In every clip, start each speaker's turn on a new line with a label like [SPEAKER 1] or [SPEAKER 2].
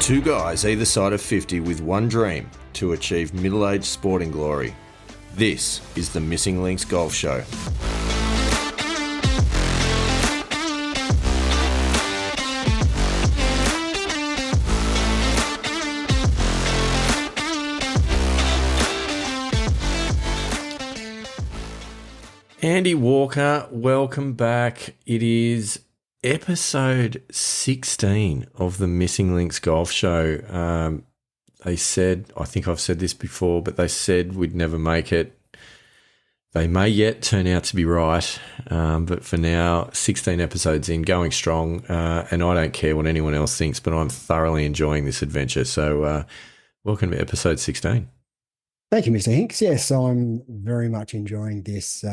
[SPEAKER 1] Two guys either side of 50 with one dream to achieve middle-aged sporting glory. This is the Missing Links Golf Show. Andy Walker, welcome back. It is episode 16 of the Missing Links Golf Show. They said, I think I've said this before, but they said we'd never make it. They may yet turn out to be right, but for now, 16 episodes in, going strong, and I don't care what anyone else thinks, but I'm thoroughly enjoying this adventure. So welcome to episode 16.
[SPEAKER 2] Thank you, Mr. Hinks. Yes, I'm very much enjoying this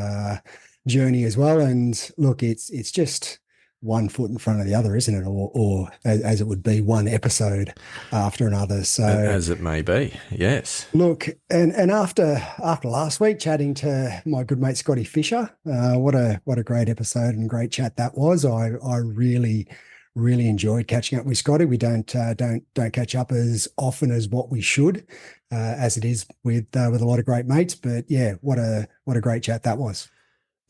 [SPEAKER 2] journey as well. And look, it's just one foot in front of the other, isn't it? Or as it would be, one episode after another. So
[SPEAKER 1] as it may be, yes.
[SPEAKER 2] Look, and after last week, chatting to my good mate Scotty Fisher, what a great episode and great chat that was. I really enjoyed catching up with Scotty. We don't catch up as often as what we should, as it is with a lot of great mates. But yeah, what a great chat that was.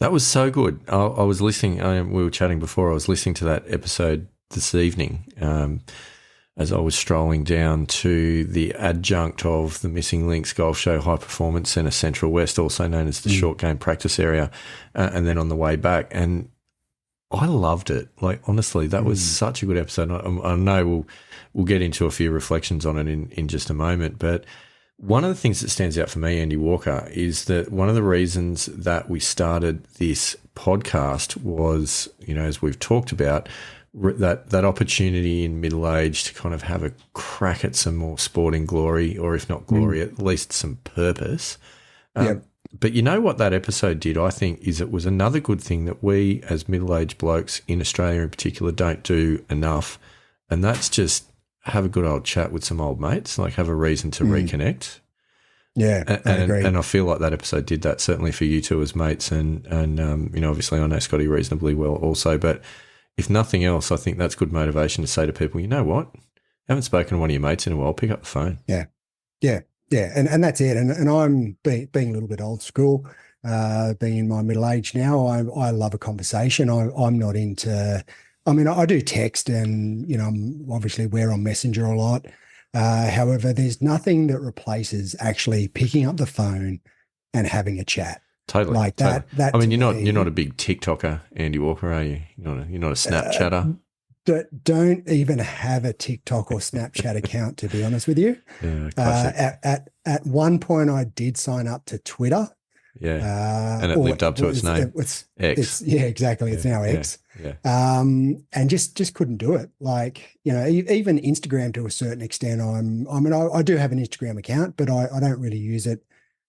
[SPEAKER 1] That was so good. I was listening. We were chatting before. I was listening to that episode this evening as I was strolling down to the adjunct of the Missing Links Golf Show High Performance Centre Central West, also known as the Short Game Practice Area, and then on the way back. And I loved it. Like, honestly, that was such a good episode. I know we'll get into a few reflections on it in just a moment, but one of the things that stands out for me, Andy Walker, is that one of the reasons that we started this podcast was, as we've talked about, that opportunity in middle age to kind of have a crack at some more sporting glory, or if not glory, at least some purpose. But you know what that episode did, I think, is it was another good thing that we as middle-aged blokes in Australia in particular don't do enough, and that's just have a good old chat with some old mates, like have a reason to reconnect.
[SPEAKER 2] Yeah, I agree.
[SPEAKER 1] And I feel like that episode did that, certainly for you two as mates, and obviously I know Scotty reasonably well also, but if nothing else, I think that's good motivation to say to people, you know what, haven't spoken to one of your mates in a while, pick up the phone.
[SPEAKER 2] Yeah, and that's it. And I'm being a little bit old school, being in my middle age now. I love a conversation. I'm not into. I mean, I do text, and I'm obviously we're on Messenger a lot. However, there's nothing that replaces actually picking up the phone and having a chat.
[SPEAKER 1] Totally,
[SPEAKER 2] like that.
[SPEAKER 1] Totally. I mean, you're not a big TikToker, Andy Walker, are you? You're not a Snapchatter.
[SPEAKER 2] Don't even have a TikTok or Snapchat account, to be honest with you.
[SPEAKER 1] Yeah,
[SPEAKER 2] at one point, I did sign up to Twitter.
[SPEAKER 1] Yeah, and it lived up to its name. X.
[SPEAKER 2] Exactly. It's now X.
[SPEAKER 1] Yeah.
[SPEAKER 2] And just couldn't do it. Like, even Instagram to a certain extent. I do have an Instagram account, but I don't really use it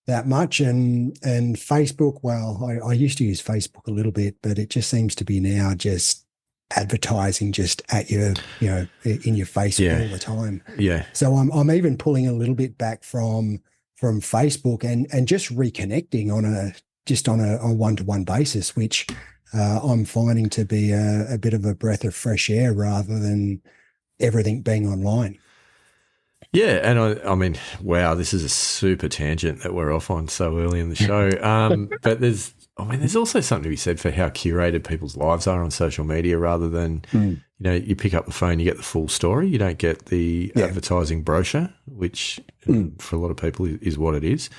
[SPEAKER 2] that much. And Facebook, well, I used to use Facebook a little bit, but it just seems to be now just advertising just at your, in your face all the time.
[SPEAKER 1] Yeah.
[SPEAKER 2] So I'm even pulling a little bit back from Facebook and just reconnecting on a one-to-one basis, which I'm finding to be a bit of a breath of fresh air rather than everything being online.
[SPEAKER 1] Yeah, and I mean, wow, this is a super tangent that we're off on so early in the show. But there's also something to be said for how curated people's lives are on social media rather than, you pick up the phone, you get the full story. You don't get the advertising brochure, which for a lot of people is what it is.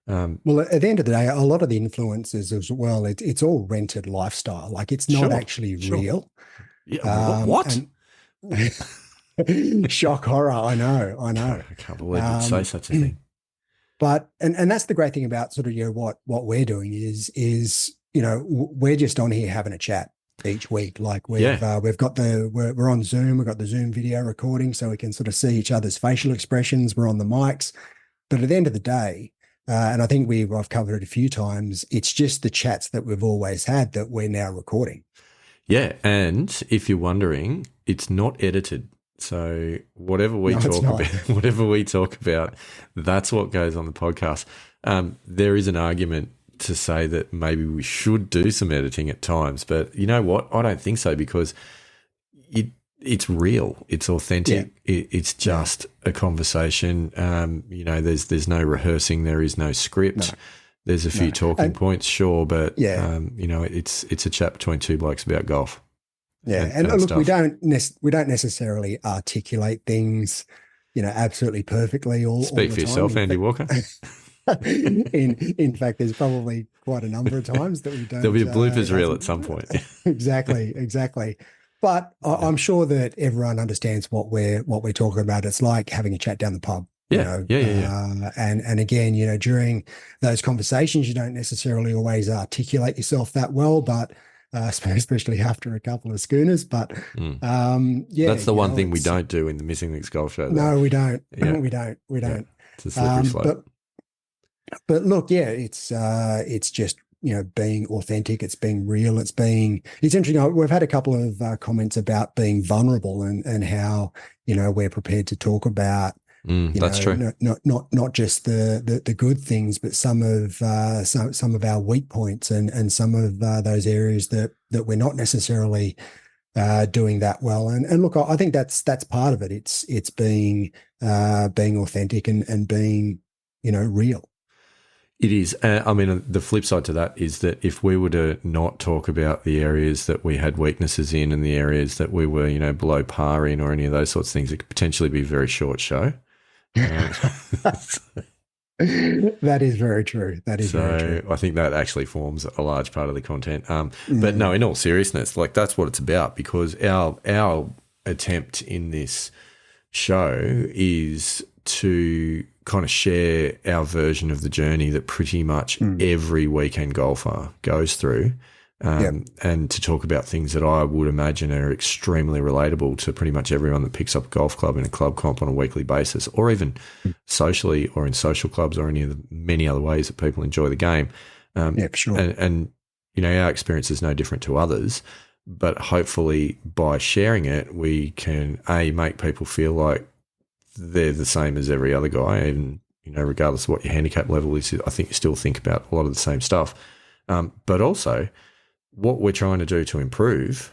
[SPEAKER 2] Well, at the end of the day, a lot of the influencers as well, it's all rented lifestyle. Like it's not actually real.
[SPEAKER 1] Yeah, what?
[SPEAKER 2] Shock horror. I know.
[SPEAKER 1] I can't believe you'd say such a thing.
[SPEAKER 2] But and that's the great thing about sort of what we're doing is we're just on here having a chat each week. Like we've got we're on Zoom. We've got the Zoom video recording, so we can sort of see each other's facial expressions. We're on the mics, but at the end of the day, and I think I've covered it a few times, it's just the chats that we've always had that we're now recording.
[SPEAKER 1] Yeah, and if you're wondering, it's not edited. So whatever we talk about, that's what goes on the podcast. There is an argument to say that maybe we should do some editing at times, but you know what? I don't think so, because it's real, it's authentic. It's just a conversation. There's no rehearsing, there is no script.
[SPEAKER 2] No.
[SPEAKER 1] There's a few talking points, sure, but it's a chat between two blokes about golf.
[SPEAKER 2] Yeah, and look, we don't necessarily articulate things, absolutely perfectly all
[SPEAKER 1] Speak
[SPEAKER 2] all the
[SPEAKER 1] for yourself,
[SPEAKER 2] time.
[SPEAKER 1] Andy Walker.
[SPEAKER 2] In fact, there's probably quite a number of times that we don't.
[SPEAKER 1] There'll be a bloopers reel at some point.
[SPEAKER 2] Exactly. But I'm sure that everyone understands what we're talking about. It's like having a chat down the pub.
[SPEAKER 1] Yeah.
[SPEAKER 2] And again, during those conversations, you don't necessarily always articulate yourself that well, but especially after a couple of schooners. But
[SPEAKER 1] that's the one thing we don't do in the Missing Links Golf Show. Though.
[SPEAKER 2] No, we don't. Yeah. We don't.
[SPEAKER 1] Yeah. It's a slippery slope.
[SPEAKER 2] But look, it's just being authentic. It's being real. It's interesting. We've had a couple of comments about being vulnerable and how we're prepared to talk about.
[SPEAKER 1] That's true.
[SPEAKER 2] Not just the good things, but some of our weak points and some of those areas that we're not necessarily doing that well. And look, I think that's part of it. It's being authentic and being real.
[SPEAKER 1] It is. The flip side to that is that if we were to not talk about the areas that we had weaknesses in and the areas that we were, below par in or any of those sorts of things, it could potentially be a very short show.
[SPEAKER 2] That is very true. Very true.
[SPEAKER 1] I think that actually forms a large part of the content. But no, in all seriousness, that's what it's about, because our attempt in this show is to kind of share our version of the journey that pretty much every weekend golfer goes through. And to talk about things that I would imagine are extremely relatable to pretty much everyone that picks up a golf club in a club comp on a weekly basis, or even socially or in social clubs or any of the many other ways that people enjoy the game.
[SPEAKER 2] For sure.
[SPEAKER 1] And our experience is no different to others, but hopefully by sharing it, we can make people feel like they're the same as every other guy, and regardless of what your handicap level is, I think you still think about a lot of the same stuff. But also, what we're trying to do to improve,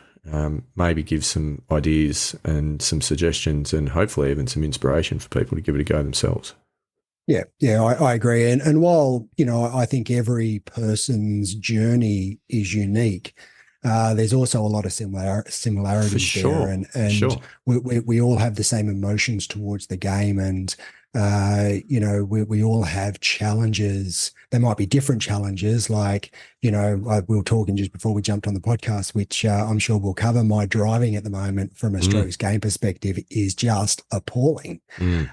[SPEAKER 1] maybe give some ideas and some suggestions, and hopefully even some inspiration for people to give it a go themselves.
[SPEAKER 2] Yeah, I agree. And while I think every person's journey is unique, there's also a lot of similarities there, and
[SPEAKER 1] sure.
[SPEAKER 2] we all have the same emotions towards the game, and we all have challenges. There might be different challenges, like we were talking just before we jumped on the podcast, which I'm sure we'll cover. My driving at the moment, from a strokes game perspective, is just appalling.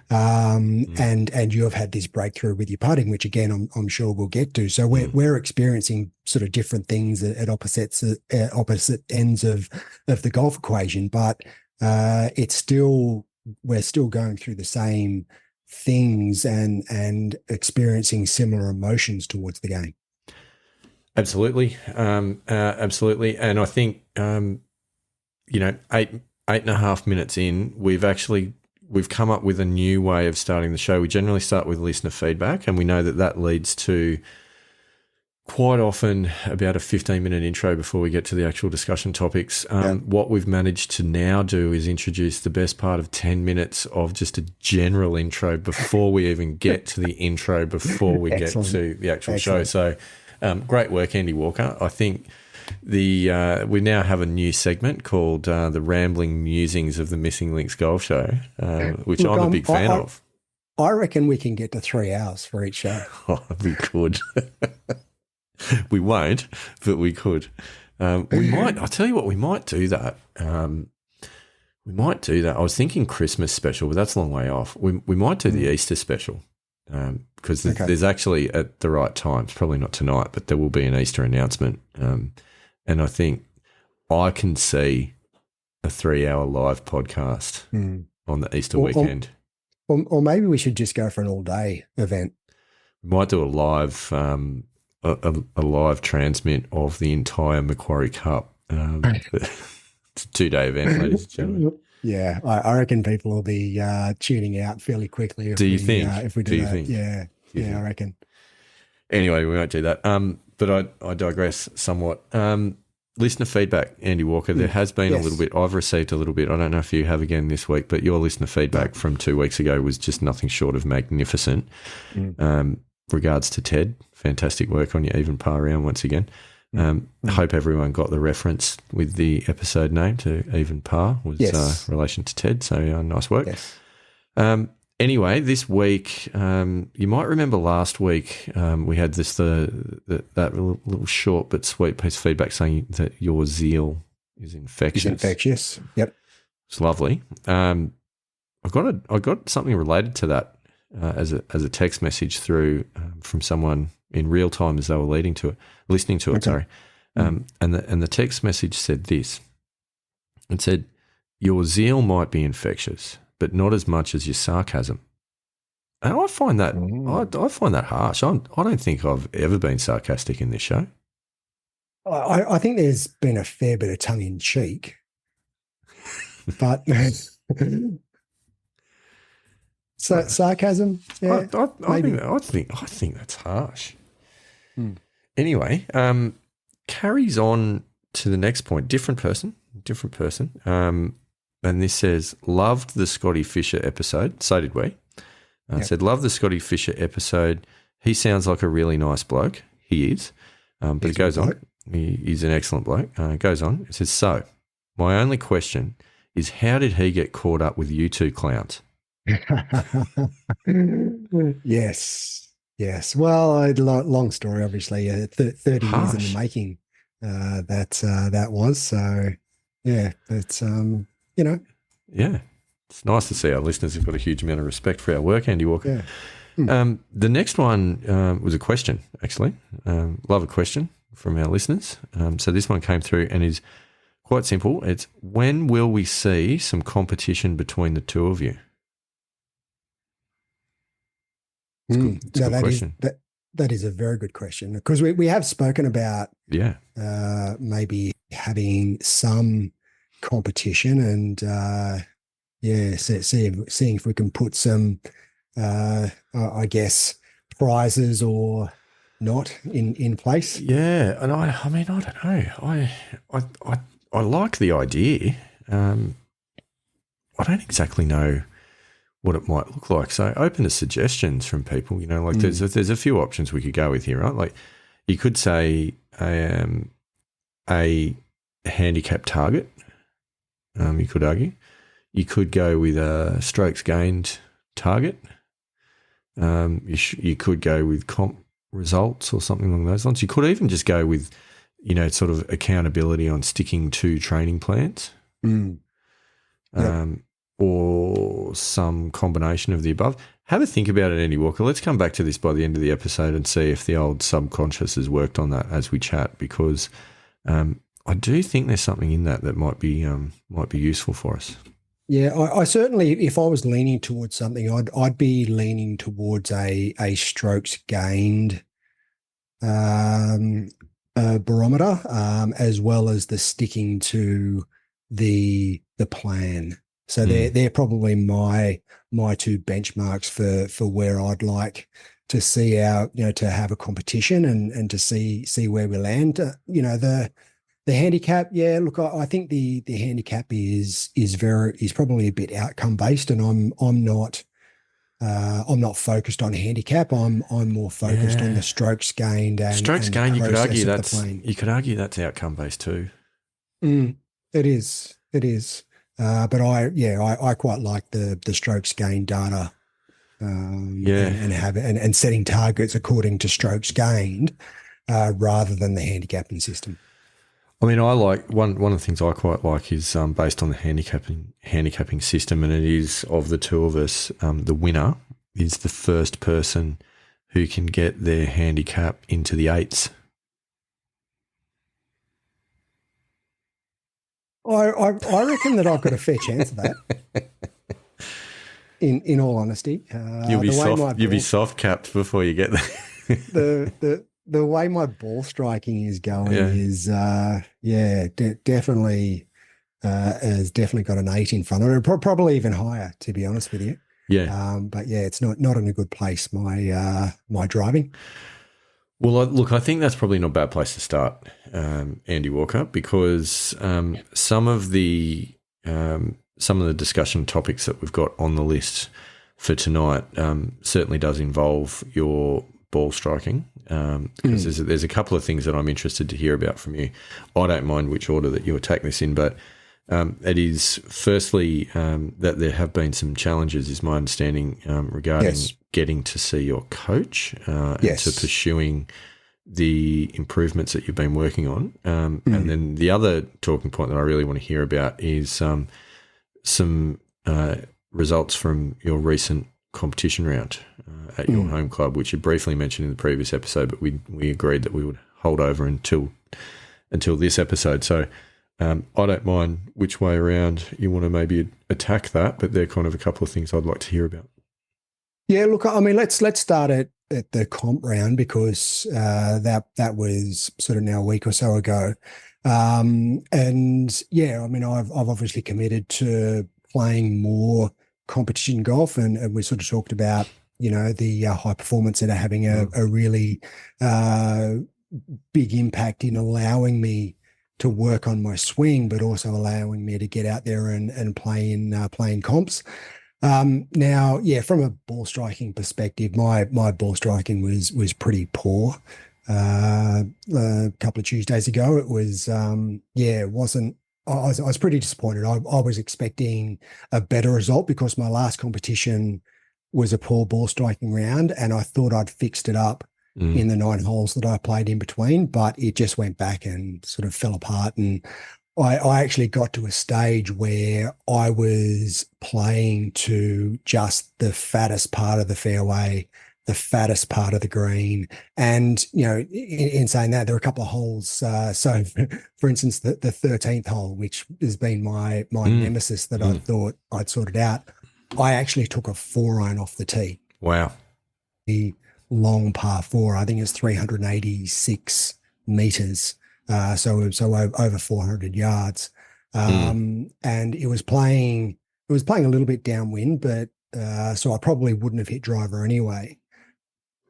[SPEAKER 2] And you have had this breakthrough with your putting, which again I'm sure we'll get to. So we're experiencing sort of different things at opposite ends of the golf equation, but we're still going through the same things and experiencing similar emotions towards the game.
[SPEAKER 1] Absolutely. Absolutely. And I think, 8.5 minutes in, we've come up with a new way of starting the show. We generally start with listener feedback, and we know that leads to quite often about a 15-minute intro before we get to the actual discussion topics. What we've managed to now do is introduce the best part of 10 minutes of just a general intro before we even get to the intro, before we get to the actual show. So great work, Andy Walker. I think we now have a new segment called the Rambling Musings of the Missing Links Golf Show, which I'm a big fan of.
[SPEAKER 2] I reckon we can get to 3 hours for each show.
[SPEAKER 1] We could. We won't, but we could. We might. I'll tell you what, we might do that. We might do that. I was thinking Christmas special, but that's a long way off. We might do the Easter special, because there's actually, at the right time, it's probably not tonight, but there will be an Easter announcement. And I think I can see a 3-hour live podcast on the Easter weekend.
[SPEAKER 2] Or maybe we should just go for an all-day event.
[SPEAKER 1] We might do a live a live transmit of the entire Macquarie Cup. It's a 2-day event, ladies and gentlemen.
[SPEAKER 2] Yeah, I reckon people will be tuning out fairly quickly. If we do that. Yeah, I reckon.
[SPEAKER 1] Anyway, we won't do that. But I digress somewhat. listener feedback, Andy Walker. There has been a little bit. I've received a little bit. I don't know if you have again this week, but your listener feedback from 2 weeks ago was just nothing short of magnificent. Regards to Ted, fantastic work on your even par round once again. Hope everyone got the reference with the episode name to even par was relation to Ted. So nice work.
[SPEAKER 2] Yes.
[SPEAKER 1] Anyway, this week, you might remember last week we had this that little short but sweet piece of feedback saying that your zeal is infectious.
[SPEAKER 2] It's infectious. Yep,
[SPEAKER 1] it's lovely. I got something related to that as a text message through from someone in real time as they were listening to it. Okay. Sorry, and the text message said this. It said, "Your zeal might be infectious, but not as much as your sarcasm." And I find that I find that harsh. I don't think I've ever been sarcastic in this show.
[SPEAKER 2] I think there's been a fair bit of tongue in cheek, but so sarcasm. Yeah,
[SPEAKER 1] I think that's harsh. Anyway, carries on to the next point. Different person. And this says, loved the Scotty Fisher episode. So did we. Said, love the Scotty Fisher episode. He sounds like a really nice bloke. He is. But it goes on. He's an excellent bloke. It goes on. It says, so my only question is, how did he get caught up with you two clowns?
[SPEAKER 2] Yes. Well, long story, obviously. 30 years in the making. That was. So, yeah, it's
[SPEAKER 1] Yeah, it's nice to see our listeners have got a huge amount of respect for our work, Andy Walker. Yeah. The next one was a question, actually. Love a question from our listeners. So this one came through and is quite simple. It's, when will we see some competition between the two of you? It's a good question.
[SPEAKER 2] That is a very good question, because we have spoken about maybe having some competition and seeing if we can put some I guess prizes or not in place.
[SPEAKER 1] Yeah, and I mean I don't know. I like the idea. I don't exactly know what it might look like. So open to suggestions from people. Like there's a few options we could go with here, right? Like you could say a handicap target. You could argue. You could go with a strokes gained target. You could go with comp results or something along those lines. You could even just go with, sort of accountability on sticking to training plans. Or some combination of the above. Have a think about it, Andy Walker. Let's come back to this by the end of the episode and see if the old subconscious has worked on that as we chat, because I do think there's something in that might be useful for us.
[SPEAKER 2] Yeah, I certainly, if I was leaning towards something, I'd be leaning towards a strokes gained barometer, as well as the sticking to the plan. So they're probably my two benchmarks for where I'd like to see to have a competition and to see where we land. The handicap, yeah. Look, I think the handicap is probably a bit outcome based, and I'm not focused on handicap. I'm more focused on the strokes gained and
[SPEAKER 1] strokes
[SPEAKER 2] and
[SPEAKER 1] gained.
[SPEAKER 2] You
[SPEAKER 1] could argue that's outcome based too.
[SPEAKER 2] It is. But I quite like the strokes gained data. And setting targets according to strokes gained, rather than the handicapping system.
[SPEAKER 1] I mean, I like one of the things I quite like is based on the handicapping system, and it is, of the two of us, the winner is the first person who can get their handicap into the 8s.
[SPEAKER 2] I reckon that I've got a fair chance of that. In all honesty,
[SPEAKER 1] you'll be soft capped before you get there.
[SPEAKER 2] The way my ball striking is going is definitely has definitely got an 8 in front of it, probably even higher, to be honest with you.
[SPEAKER 1] Yeah.
[SPEAKER 2] But yeah, it's not in a good place. My driving.
[SPEAKER 1] Well, look, I think that's probably not a bad place to start, Andy Walker, because some of the discussion topics that we've got on the list for tonight certainly does involve your ball striking, because there's a couple of things that I'm interested to hear about from you. I don't mind which order that you attack this in, but it is firstly that there have been some challenges, is my understanding, regarding getting to see your coach and to pursuing the improvements that you've been working on. And then the other talking point that I really want to hear about is some results from your recent competition round at your home club, which you briefly mentioned in the previous episode, but we agreed that we would hold over until this episode. So I don't mind which way around you want to maybe attack that, but they're kind of a couple of things I'd like to hear about.
[SPEAKER 2] Yeah, look, I mean, let's start at the comp round, because that was sort of now a week or so ago. And yeah, I mean, I've obviously committed to playing more competition golf, and we sort of talked about, the high performance that are having a really big impact in allowing me to work on my swing, but also allowing me to get out there and play in comps. Now, yeah, from a ball striking perspective, my ball striking was pretty poor. A couple of Tuesdays ago, it was, it wasn't. I was pretty disappointed. I was expecting a better result, because my last competition was a poor ball striking round, and I thought I'd fixed it up in the 9 holes that I played in between, but it just went back and sort of fell apart. And I actually got to a stage where I was playing to just the fattest part of the fairway, the fattest part of the green. And, in saying that, there are a couple of holes. So, for instance, the 13th hole, which has been my nemesis that I thought I'd sorted out, I actually took a 4-iron off the tee.
[SPEAKER 1] Wow.
[SPEAKER 2] The long par 4, I think it's 386 meters. So over 400 yards. And it was playing a little bit downwind, but so I probably wouldn't have hit driver anyway.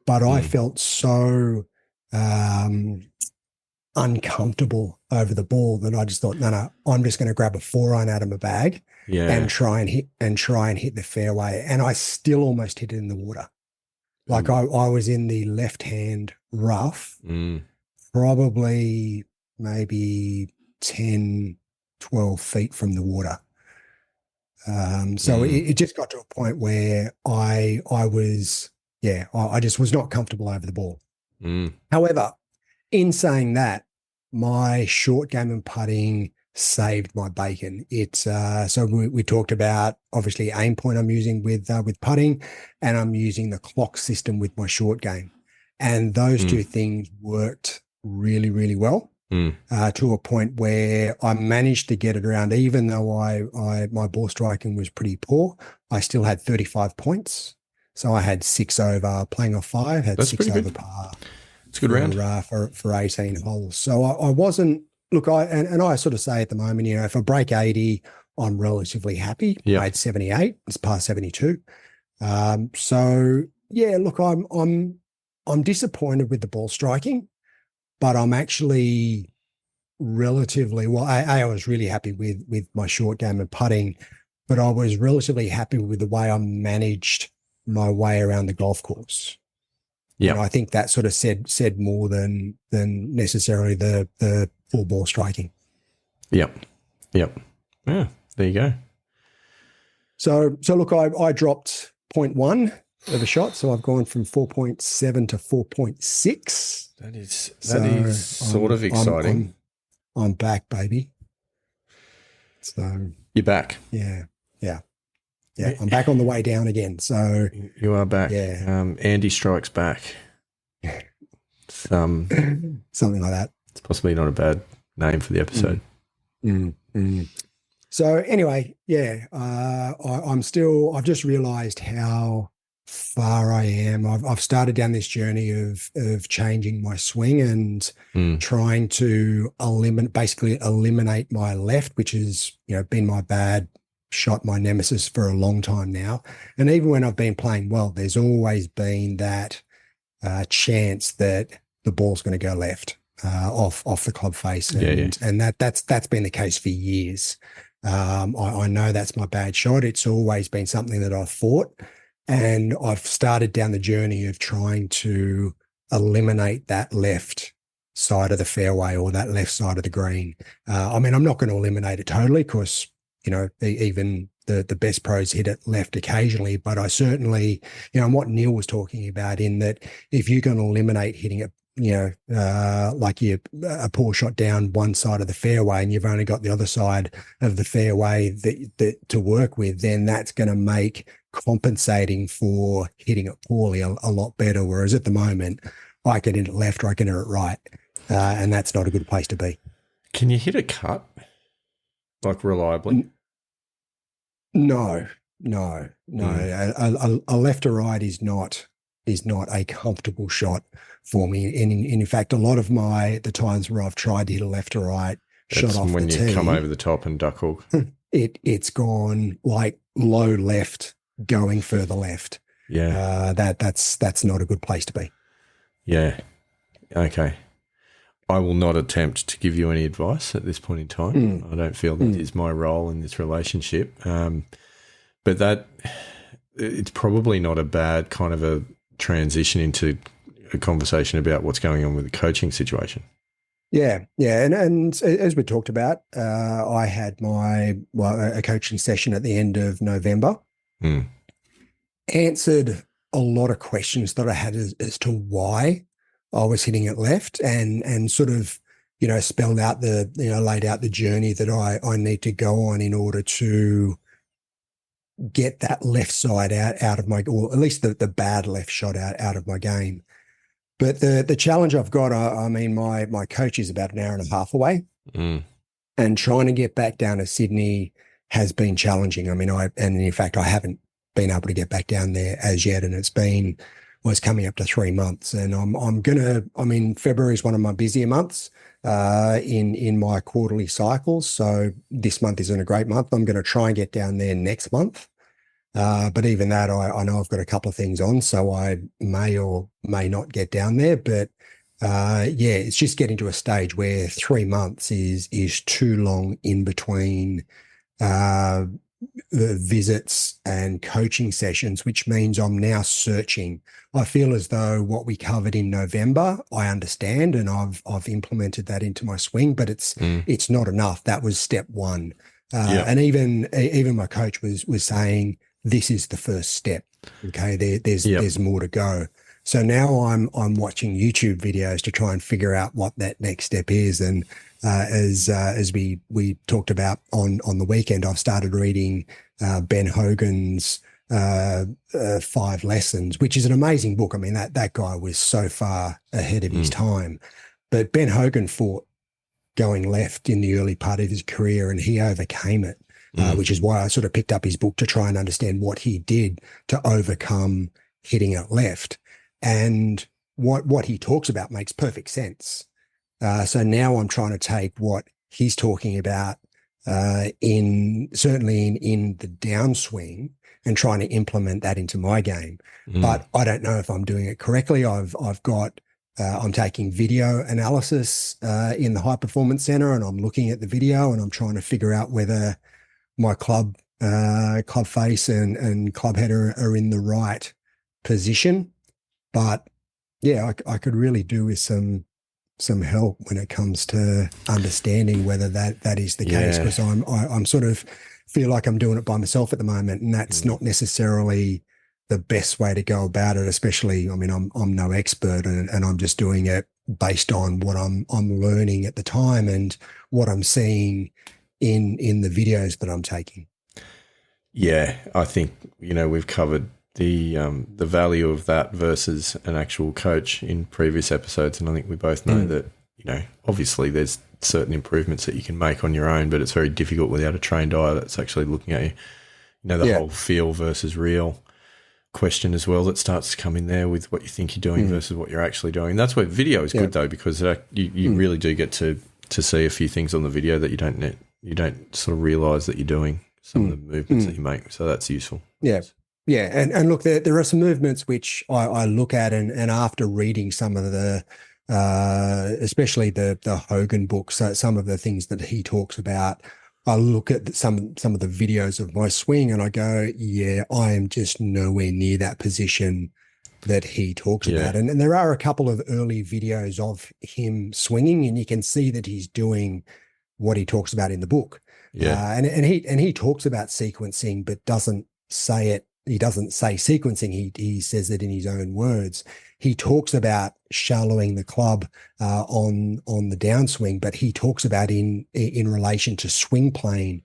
[SPEAKER 2] But I felt so uncomfortable over the ball that I just thought, no, I'm just going to grab a 4-iron out of my bag and try and hit the fairway. And I still almost hit it in the water. Like I was in the left-hand rough, probably maybe 10, 12 feet from the water. So it just got to a point where I just was not comfortable over the ball. However, in saying that, my short game and putting saved my bacon. It's so we talked about, obviously, aim point I'm using with putting, and I'm using the clock system with my short game, and those two things worked really, really well. To a point where I managed to get it around. Even though my ball striking was pretty poor, I still had 35 points. So I had 6 over, playing off 5, had 6 over par.
[SPEAKER 1] It's a good round
[SPEAKER 2] for 18 holes. So I wasn't, look, I sort of say at the moment, if I break 80, I'm relatively happy. I had 78, it's par 72. So yeah, look, I'm disappointed with the ball striking, but I'm actually relatively, well, I was really happy with my short game and putting, but I was relatively happy with the way I managed my way around the golf course. Yeah, I think that sort of said more than necessarily the full ball striking.
[SPEAKER 1] Yep. Yeah, there you go.
[SPEAKER 2] So look, I dropped 0.1 of a shot, so I've gone from 4.7 to 4.6.
[SPEAKER 1] That is sort of exciting.
[SPEAKER 2] I'm back, baby. So
[SPEAKER 1] you're back.
[SPEAKER 2] Yeah. I'm back on the way down again. So
[SPEAKER 1] you are back.
[SPEAKER 2] Yeah.
[SPEAKER 1] Andy strikes back.
[SPEAKER 2] Something like that.
[SPEAKER 1] It's possibly not a bad name for the episode.
[SPEAKER 2] So anyway, I've just realized how far I am. I've started down this journey of changing my swing and trying to eliminate my left, which has been my bad shot, my nemesis for a long time now. And even when I've been playing well, there's always been that chance that the ball's going to go left off the club face, and that's been the case for years. I know that's my bad shot. It's always been something that I've fought, and I've started down the journey of trying to eliminate that left side of the fairway or that left side of the green. I mean, I'm not going to eliminate it totally because, even the best pros hit it left occasionally, but I certainly, and what Neil was talking about in that if you're going to eliminate hitting it, like a poor shot down one side of the fairway and you've only got the other side of the fairway that to work with, then that's going to make compensating for hitting it poorly a lot better. Whereas at the moment, I can hit it left or I can hit it right. And that's not a good place to be.
[SPEAKER 1] Can you hit a cut, like reliably?
[SPEAKER 2] No. A left or right is not a comfortable shot for me. And in fact, a lot of the times where I've tried to hit a left or right shot off the tee,
[SPEAKER 1] when you come over the top and duck hook,
[SPEAKER 2] it's gone like low left, going further left.
[SPEAKER 1] Yeah,
[SPEAKER 2] that's not a good place to be.
[SPEAKER 1] Yeah. Okay. I will not attempt to give you any advice at this point in time. I don't feel that is my role in this relationship. But that it's probably not a bad kind of a transition into a conversation about what's going on with the coaching situation.
[SPEAKER 2] Yeah. And as we talked about, I had a coaching session at the end of November. Answered a lot of questions that I had as to why I was hitting it left, and sort of, spelled out laid out the journey that I need to go on in order to get that left side out of my, or at least the bad left shot out of my game. But the challenge I've got, I mean, my coach is about an hour and a half away, and trying to get back down to Sydney has been challenging. I mean, and in fact, I haven't been able to get back down there as yet, and it's coming up to 3 months, and February is one of my busier months in my quarterly cycles. So this month isn't a great month. I'm going to try and get down there next month. But even that, I know I've got a couple of things on, so I may or may not get down there. But it's just getting to a stage where 3 months is too long in between the visits and coaching sessions, which means I'm now searching. I feel as though what we covered in November, I understand, and I've implemented that into my swing, but it's not enough. That was step one. And even my coach was saying, this is the first step. Okay. There's more to go. So now I'm watching YouTube videos to try and figure out what that next step is. And as we talked about on the weekend, I've started reading Ben Hogan's 5 Lessons, which is an amazing book. I mean, that guy was so far ahead of his time. But Ben Hogan fought going left in the early part of his career, and he overcame it, which is why I sort of picked up his book to try and understand what he did to overcome hitting it left. And what he talks about makes perfect sense. So now I'm trying to take what he's talking about certainly in the downswing and trying to implement that into my game. But I don't know if I'm doing it correctly. I'm taking video analysis in the High Performance Center, and I'm looking at the video and I'm trying to figure out whether my club face and club header are in the right position. But yeah, I could really do with some help when it comes to understanding whether that is the case, because I'm sort of feel like I'm doing it by myself at the moment, and that's not necessarily the best way to go about it. Especially, I mean, I'm no expert, and I'm just doing it based on what I'm learning at the time and what I'm seeing in the videos that I'm taking.
[SPEAKER 1] Yeah, I think we've covered the value of that versus an actual coach in previous episodes, and I think we both know that obviously there's certain improvements that you can make on your own, but it's very difficult without a trained eye that's actually looking at you. The whole feel versus real question as well that starts to come in there with what you think you're doing versus what you're actually doing. That's where video is good though, because you really do get to see a few things on the video that you don't sort of realize that you're doing some of the movements that you make. So that's useful.
[SPEAKER 2] Yeah. Yeah. And look, there are some movements which I look at and after reading some of the especially the Hogan books. So some of the things that he talks about, I look at some of the videos of my swing and I go, yeah, I am just nowhere near that position that he talks about. And there are a couple of early videos of him swinging, and you can see that he's doing what he talks about in the book.
[SPEAKER 1] Yeah.
[SPEAKER 2] And he talks about sequencing, but doesn't say it. He doesn't say sequencing. He says it in his own words. He talks about shallowing the club on the downswing, but he talks about in relation to swing plane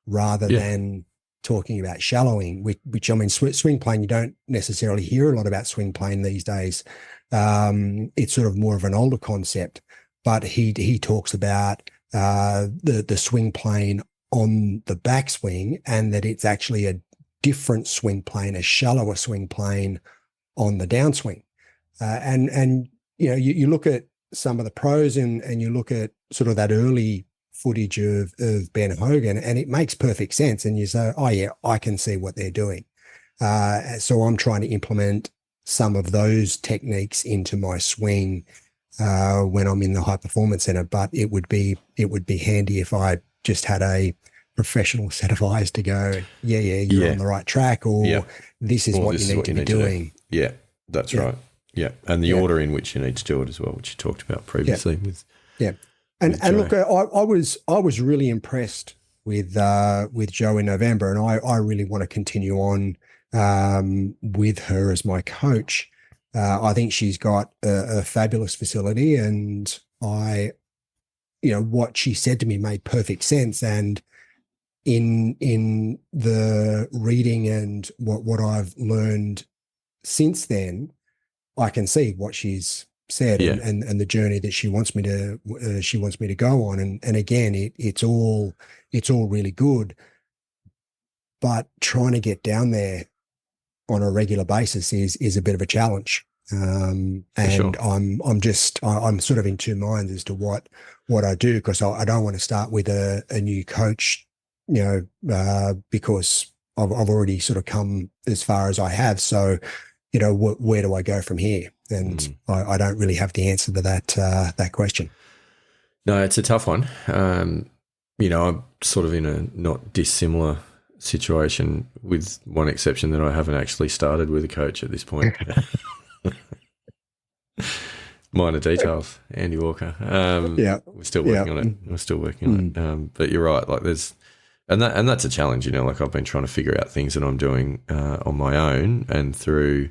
[SPEAKER 2] rather than talking about shallowing, which I mean, swing plane, you don't necessarily hear a lot about swing plane these days. It's sort of more of an older concept, but he talks about the swing plane on the backswing, and that it's actually a different swing plane, a shallower swing plane on the downswing. And you know, you look at some of the pros and you look at sort of that early footage of Ben Hogan, and it makes perfect sense. And you say, oh yeah, I can see what they're doing. So I'm trying to implement some of those techniques into my swing when I'm in the high performance center. But it would be handy if I just had a professional set of eyes to go, you're on the right track, or this is what you need to be doing.
[SPEAKER 1] Yeah, that's right. Yeah, and the order in which you need to do it as well, which you talked about previously.
[SPEAKER 2] And look, I was really impressed with Jo in November, and I really want to continue on with her as my coach. I think she's got a fabulous facility, and what she said to me made perfect sense. And in the reading and what I've learned since then, I can see what she's said and the journey that she wants me to go on. And again, it's all really good, but trying to get down there on a regular basis is a bit of a challenge. And sure. I'm sort of in two minds as to what I do, because I don't want to start with a new coach, because I've already sort of come as far as I have. So, where do I go from here? And I don't really have the answer to that question.
[SPEAKER 1] No, it's a tough one. I'm sort of in a not dissimilar situation, with one exception, that I haven't actually started with a coach at this point. Minor details, Andy Walker. We're still working on it. But you're right. Like that's a challenge. Like I've been trying to figure out things that I'm doing on my own and through,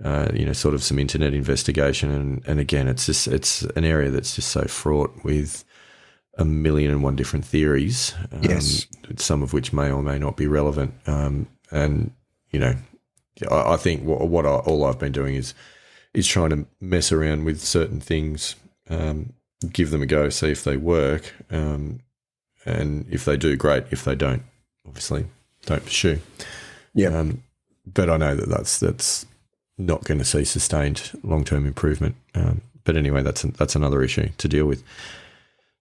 [SPEAKER 1] sort of some internet investigation. And again, it's an area that's just so fraught with 1,000,001 different theories. Some of which may or may not be relevant. I think all I've been doing is trying to mess around with certain things, give them a go, see if they work, and if they do, great. If they don't, obviously, don't pursue. Yeah. But I know that's not going to see sustained long-term improvement. But anyway, that's another issue to deal with.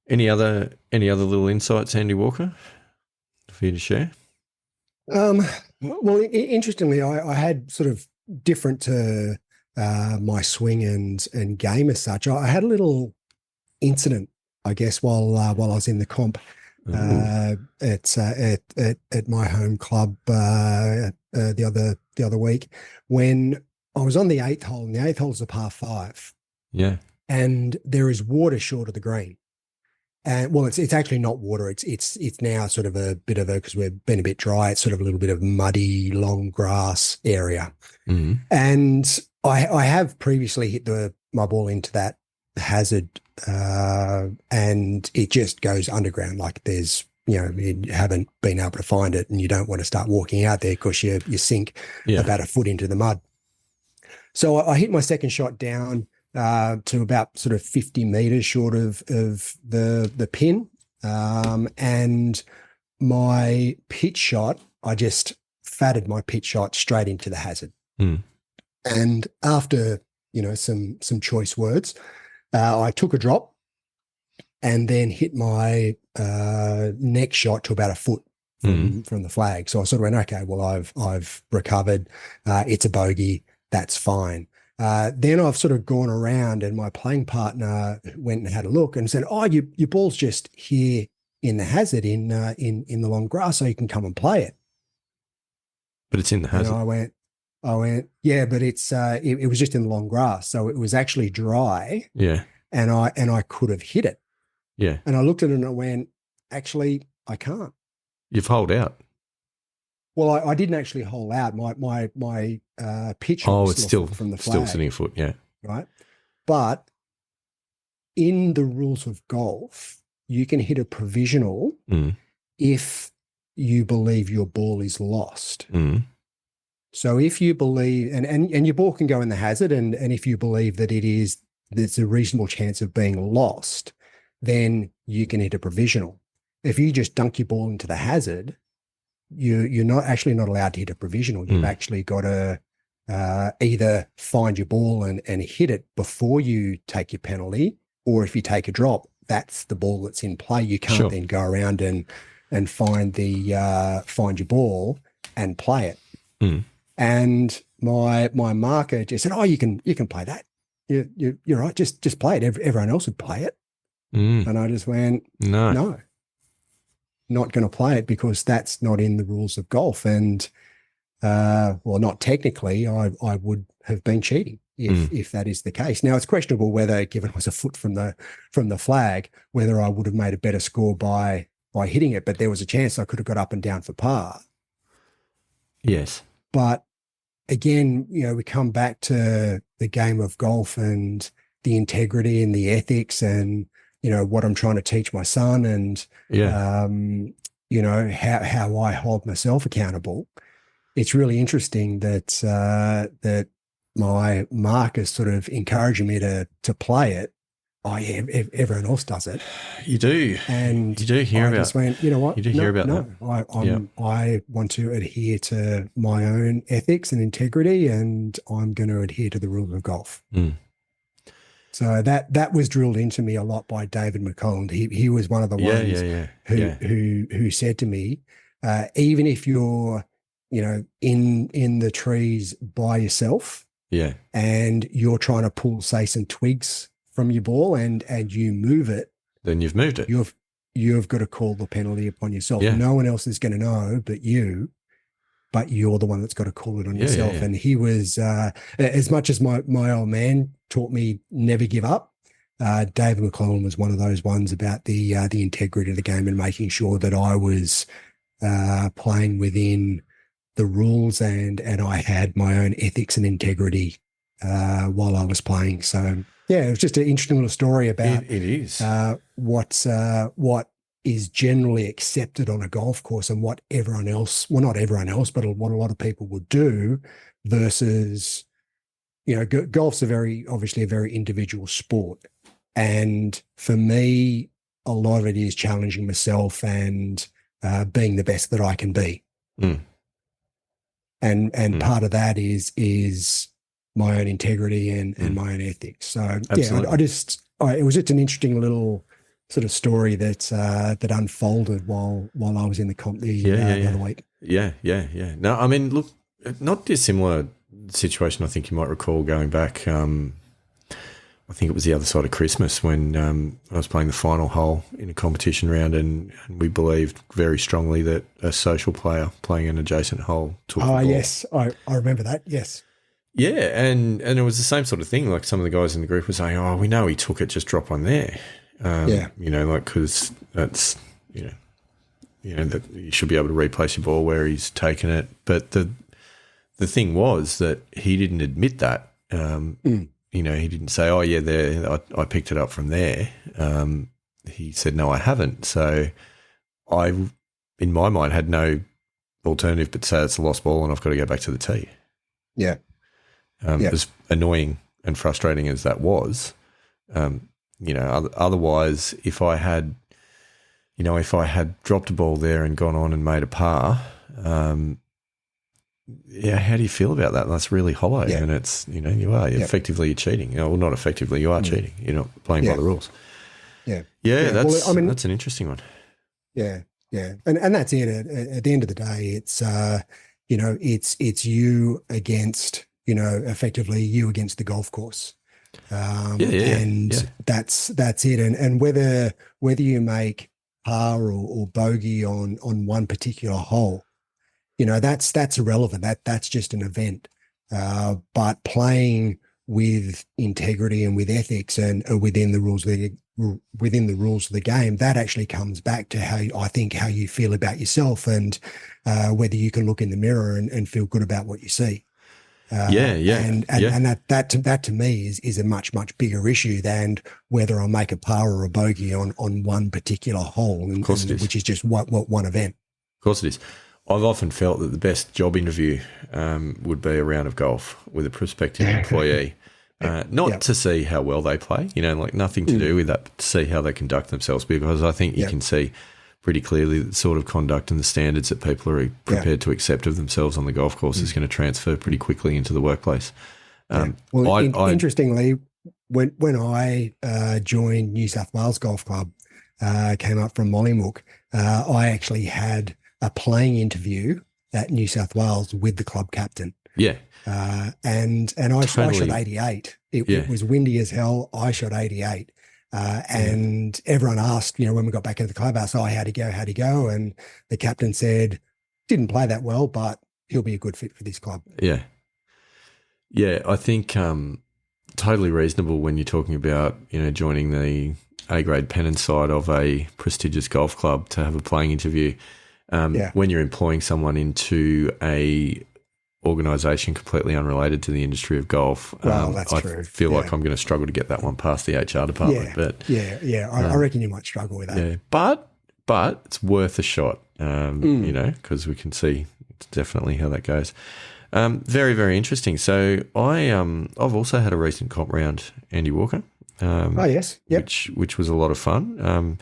[SPEAKER 1] Any other little insights, Andy Walker, for you to share?
[SPEAKER 2] Well, interestingly, I had sort of different to my swing and game as such. I had a little incident, I guess, while I was in the comp at my home club the other week, when I was on the 8th hole, and the 8th hole is a par 5.
[SPEAKER 1] Yeah, and
[SPEAKER 2] there is water short of the green. And well, it's actually not water. It's now sort of a bit of because we've been a bit dry. It's sort of a little bit of muddy, long grass area.
[SPEAKER 1] Mm-hmm.
[SPEAKER 2] And I have previously hit my ball into that hazard, and it just goes underground. Like there's, you haven't been able to find it, and you don't want to start walking out there because you sink about a foot into the mud. So I hit my second shot down to about sort of 50 meters short of the pin, and my pitch shot, I just fatted my pitch shot straight into the hazard. And after some choice words, I took a drop and then hit my next shot to about a foot from the flag. So I sort of went, okay, well I've recovered. It's a bogey. That's fine. Then I've sort of gone around, and my playing partner went and had a look and said, "Oh, your ball's just here in the hazard in the long grass, so you can come and play it."
[SPEAKER 1] But it's in the hazard.
[SPEAKER 2] And I went, yeah, but it was just in the long grass, so it was actually dry.
[SPEAKER 1] Yeah.
[SPEAKER 2] And I could have hit it.
[SPEAKER 1] Yeah.
[SPEAKER 2] And I looked at it and I went, actually, I can't.
[SPEAKER 1] You've holed out.
[SPEAKER 2] Well, I didn't actually hole out. My pitch.
[SPEAKER 1] Oh, it's still
[SPEAKER 2] from the flag,
[SPEAKER 1] still sitting a foot. Yeah.
[SPEAKER 2] Right. But in the rules of golf, you can hit a provisional if you believe your ball is lost. So if you believe, and your ball can go in the hazard, and if you believe that there's a reasonable chance of being lost, then you can hit a provisional. If you just dunk your ball into the hazard, you're not allowed to hit a provisional. You've actually got to either find your ball and hit it before you take your penalty, or if you take a drop, that's the ball that's in play. You can't then go around and find your ball and play it. And my marker just said, "Oh, you can play that. You're right. Just play it. Everyone else would play it." And I just went, no, not going to play it, because that's not in the rules of golf. And well, not technically, I would have been cheating if that is the case. Now, it's questionable whether, given it was a foot from the flag, whether I would have made a better score by hitting it. But there was a chance I could have got up and down for par.
[SPEAKER 1] Yes.
[SPEAKER 2] But again, we come back to the game of golf and the integrity and the ethics, and what I'm trying to teach my son, and how I hold myself accountable. It's really interesting that my mark is sort of encouraging me to play it. Oh yeah, everyone else does it.
[SPEAKER 1] You do, and you do hear about.
[SPEAKER 2] Went, you know what?
[SPEAKER 1] You do hear about that.
[SPEAKER 2] I want to adhere to my own ethics and integrity, and I'm going to adhere to the rules of golf. So that was drilled into me a lot by David McCollum. He was one of the ones who said to me, even if you're in the trees by yourself, and you're trying to pull, say, some twigs from your ball, and you move it,
[SPEAKER 1] then you've moved it.
[SPEAKER 2] You've got to call the penalty upon yourself. No one else is going to know but you're the one that's got to call it on yourself. And he was, as much as my old man taught me never give up, David McCollum was one of those ones about the integrity of the game and making sure that I was playing within the rules, and I had my own ethics and integrity while I was playing. So yeah, it was just an interesting little story about
[SPEAKER 1] it is
[SPEAKER 2] what is generally accepted on a golf course, and what everyone else, well, not everyone else, but what a lot of people would do, versus, golf's obviously a very individual sport. And for me, a lot of it is challenging myself and being the best that I can be. And part of that is my own integrity and my own ethics. So absolutely. It was just an interesting little sort of story that unfolded while I was in the other week.
[SPEAKER 1] Yeah. No, I mean, look, not dissimilar situation. I think you might recall going back. I think it was the other side of Christmas when I was playing the final hole in a competition round, and we believed very strongly that a social player playing an adjacent hole took the ball.
[SPEAKER 2] Yes, I remember that. Yes.
[SPEAKER 1] Yeah, and it was the same sort of thing. Like, some of the guys in the group were saying, "Oh, we know he took it, just drop one there." Because that's that you should be able to replace your ball where he's taken it. But the thing was that he didn't admit that. He didn't say, "Oh yeah, there, I picked it up from there." He said, "No, I haven't." So I, in my mind, had no alternative but to say it's a lost ball and I've got to go back to the tee.
[SPEAKER 2] Yeah.
[SPEAKER 1] As annoying and frustrating as that was, otherwise, if I had dropped a ball there and gone on and made a par, how do you feel about that? That's really hollow, and it's effectively you're cheating. Well, not effectively, you are cheating. You're not playing by the rules. That's an interesting one.
[SPEAKER 2] Yeah, and that's it. At the end of the day, it's it's you against effectively you against the golf course.
[SPEAKER 1] Yeah.
[SPEAKER 2] That's it. And whether you make par or bogey on one particular hole, that's irrelevant. That's just an event. But playing with integrity and with ethics and within the rules of the game, that actually comes back to how you feel about yourself and whether you can look in the mirror and feel good about what you see. And that to me is a much bigger issue than whether I make a par or a bogey on one particular hole, which is just one event.
[SPEAKER 1] Of course it is. I've often felt that the best job interview would be a round of golf with a prospective employee, not to see how well they play, like nothing to do with that, but to see how they conduct themselves, because I think you can see pretty clearly the sort of conduct and the standards that people are prepared to accept of themselves on the golf course is going to transfer pretty quickly into the workplace.
[SPEAKER 2] Interestingly, when I joined New South Wales Golf Club, came up from Mollymook, I actually had a playing interview at New South Wales with the club captain.
[SPEAKER 1] Yeah.
[SPEAKER 2] And I shot 88. It was windy as hell. I shot 88. And everyone asked, when we got back into the clubhouse, how'd he go? And the captain said, didn't play that well, but he'll be a good fit for this club.
[SPEAKER 1] Yeah. Yeah, I think totally reasonable when you're talking about, joining the A-grade pennant side of a prestigious golf club to have a playing interview. When you're employing someone into a organisation completely unrelated to the industry of golf,
[SPEAKER 2] that's
[SPEAKER 1] I
[SPEAKER 2] true.
[SPEAKER 1] feel like I'm going to struggle to get that one past the HR department.
[SPEAKER 2] I reckon you might struggle with that.
[SPEAKER 1] Yeah, but it's worth a shot, because we can see definitely how that goes. Very, very interesting. So I've also had a recent comp round, Andy Walker.
[SPEAKER 2] Yes. Yep.
[SPEAKER 1] Which was a lot of fun.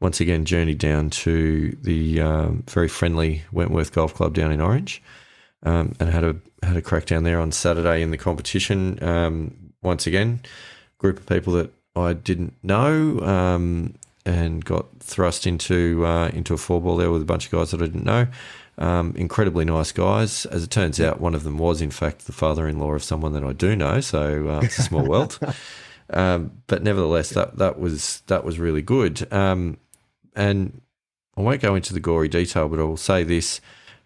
[SPEAKER 1] Once again, journeyed down to the very friendly Wentworth Golf Club down in Orange, and had a crack down there on Saturday in the competition. Once again, group of people that I didn't know, and got thrust into a four ball there with a bunch of guys that I didn't know. Incredibly nice guys. As it turns out, one of them was in fact the father-in-law of someone that I do know. So it's a small world. But nevertheless, that was really good. And I won't go into the gory detail, but I will say this: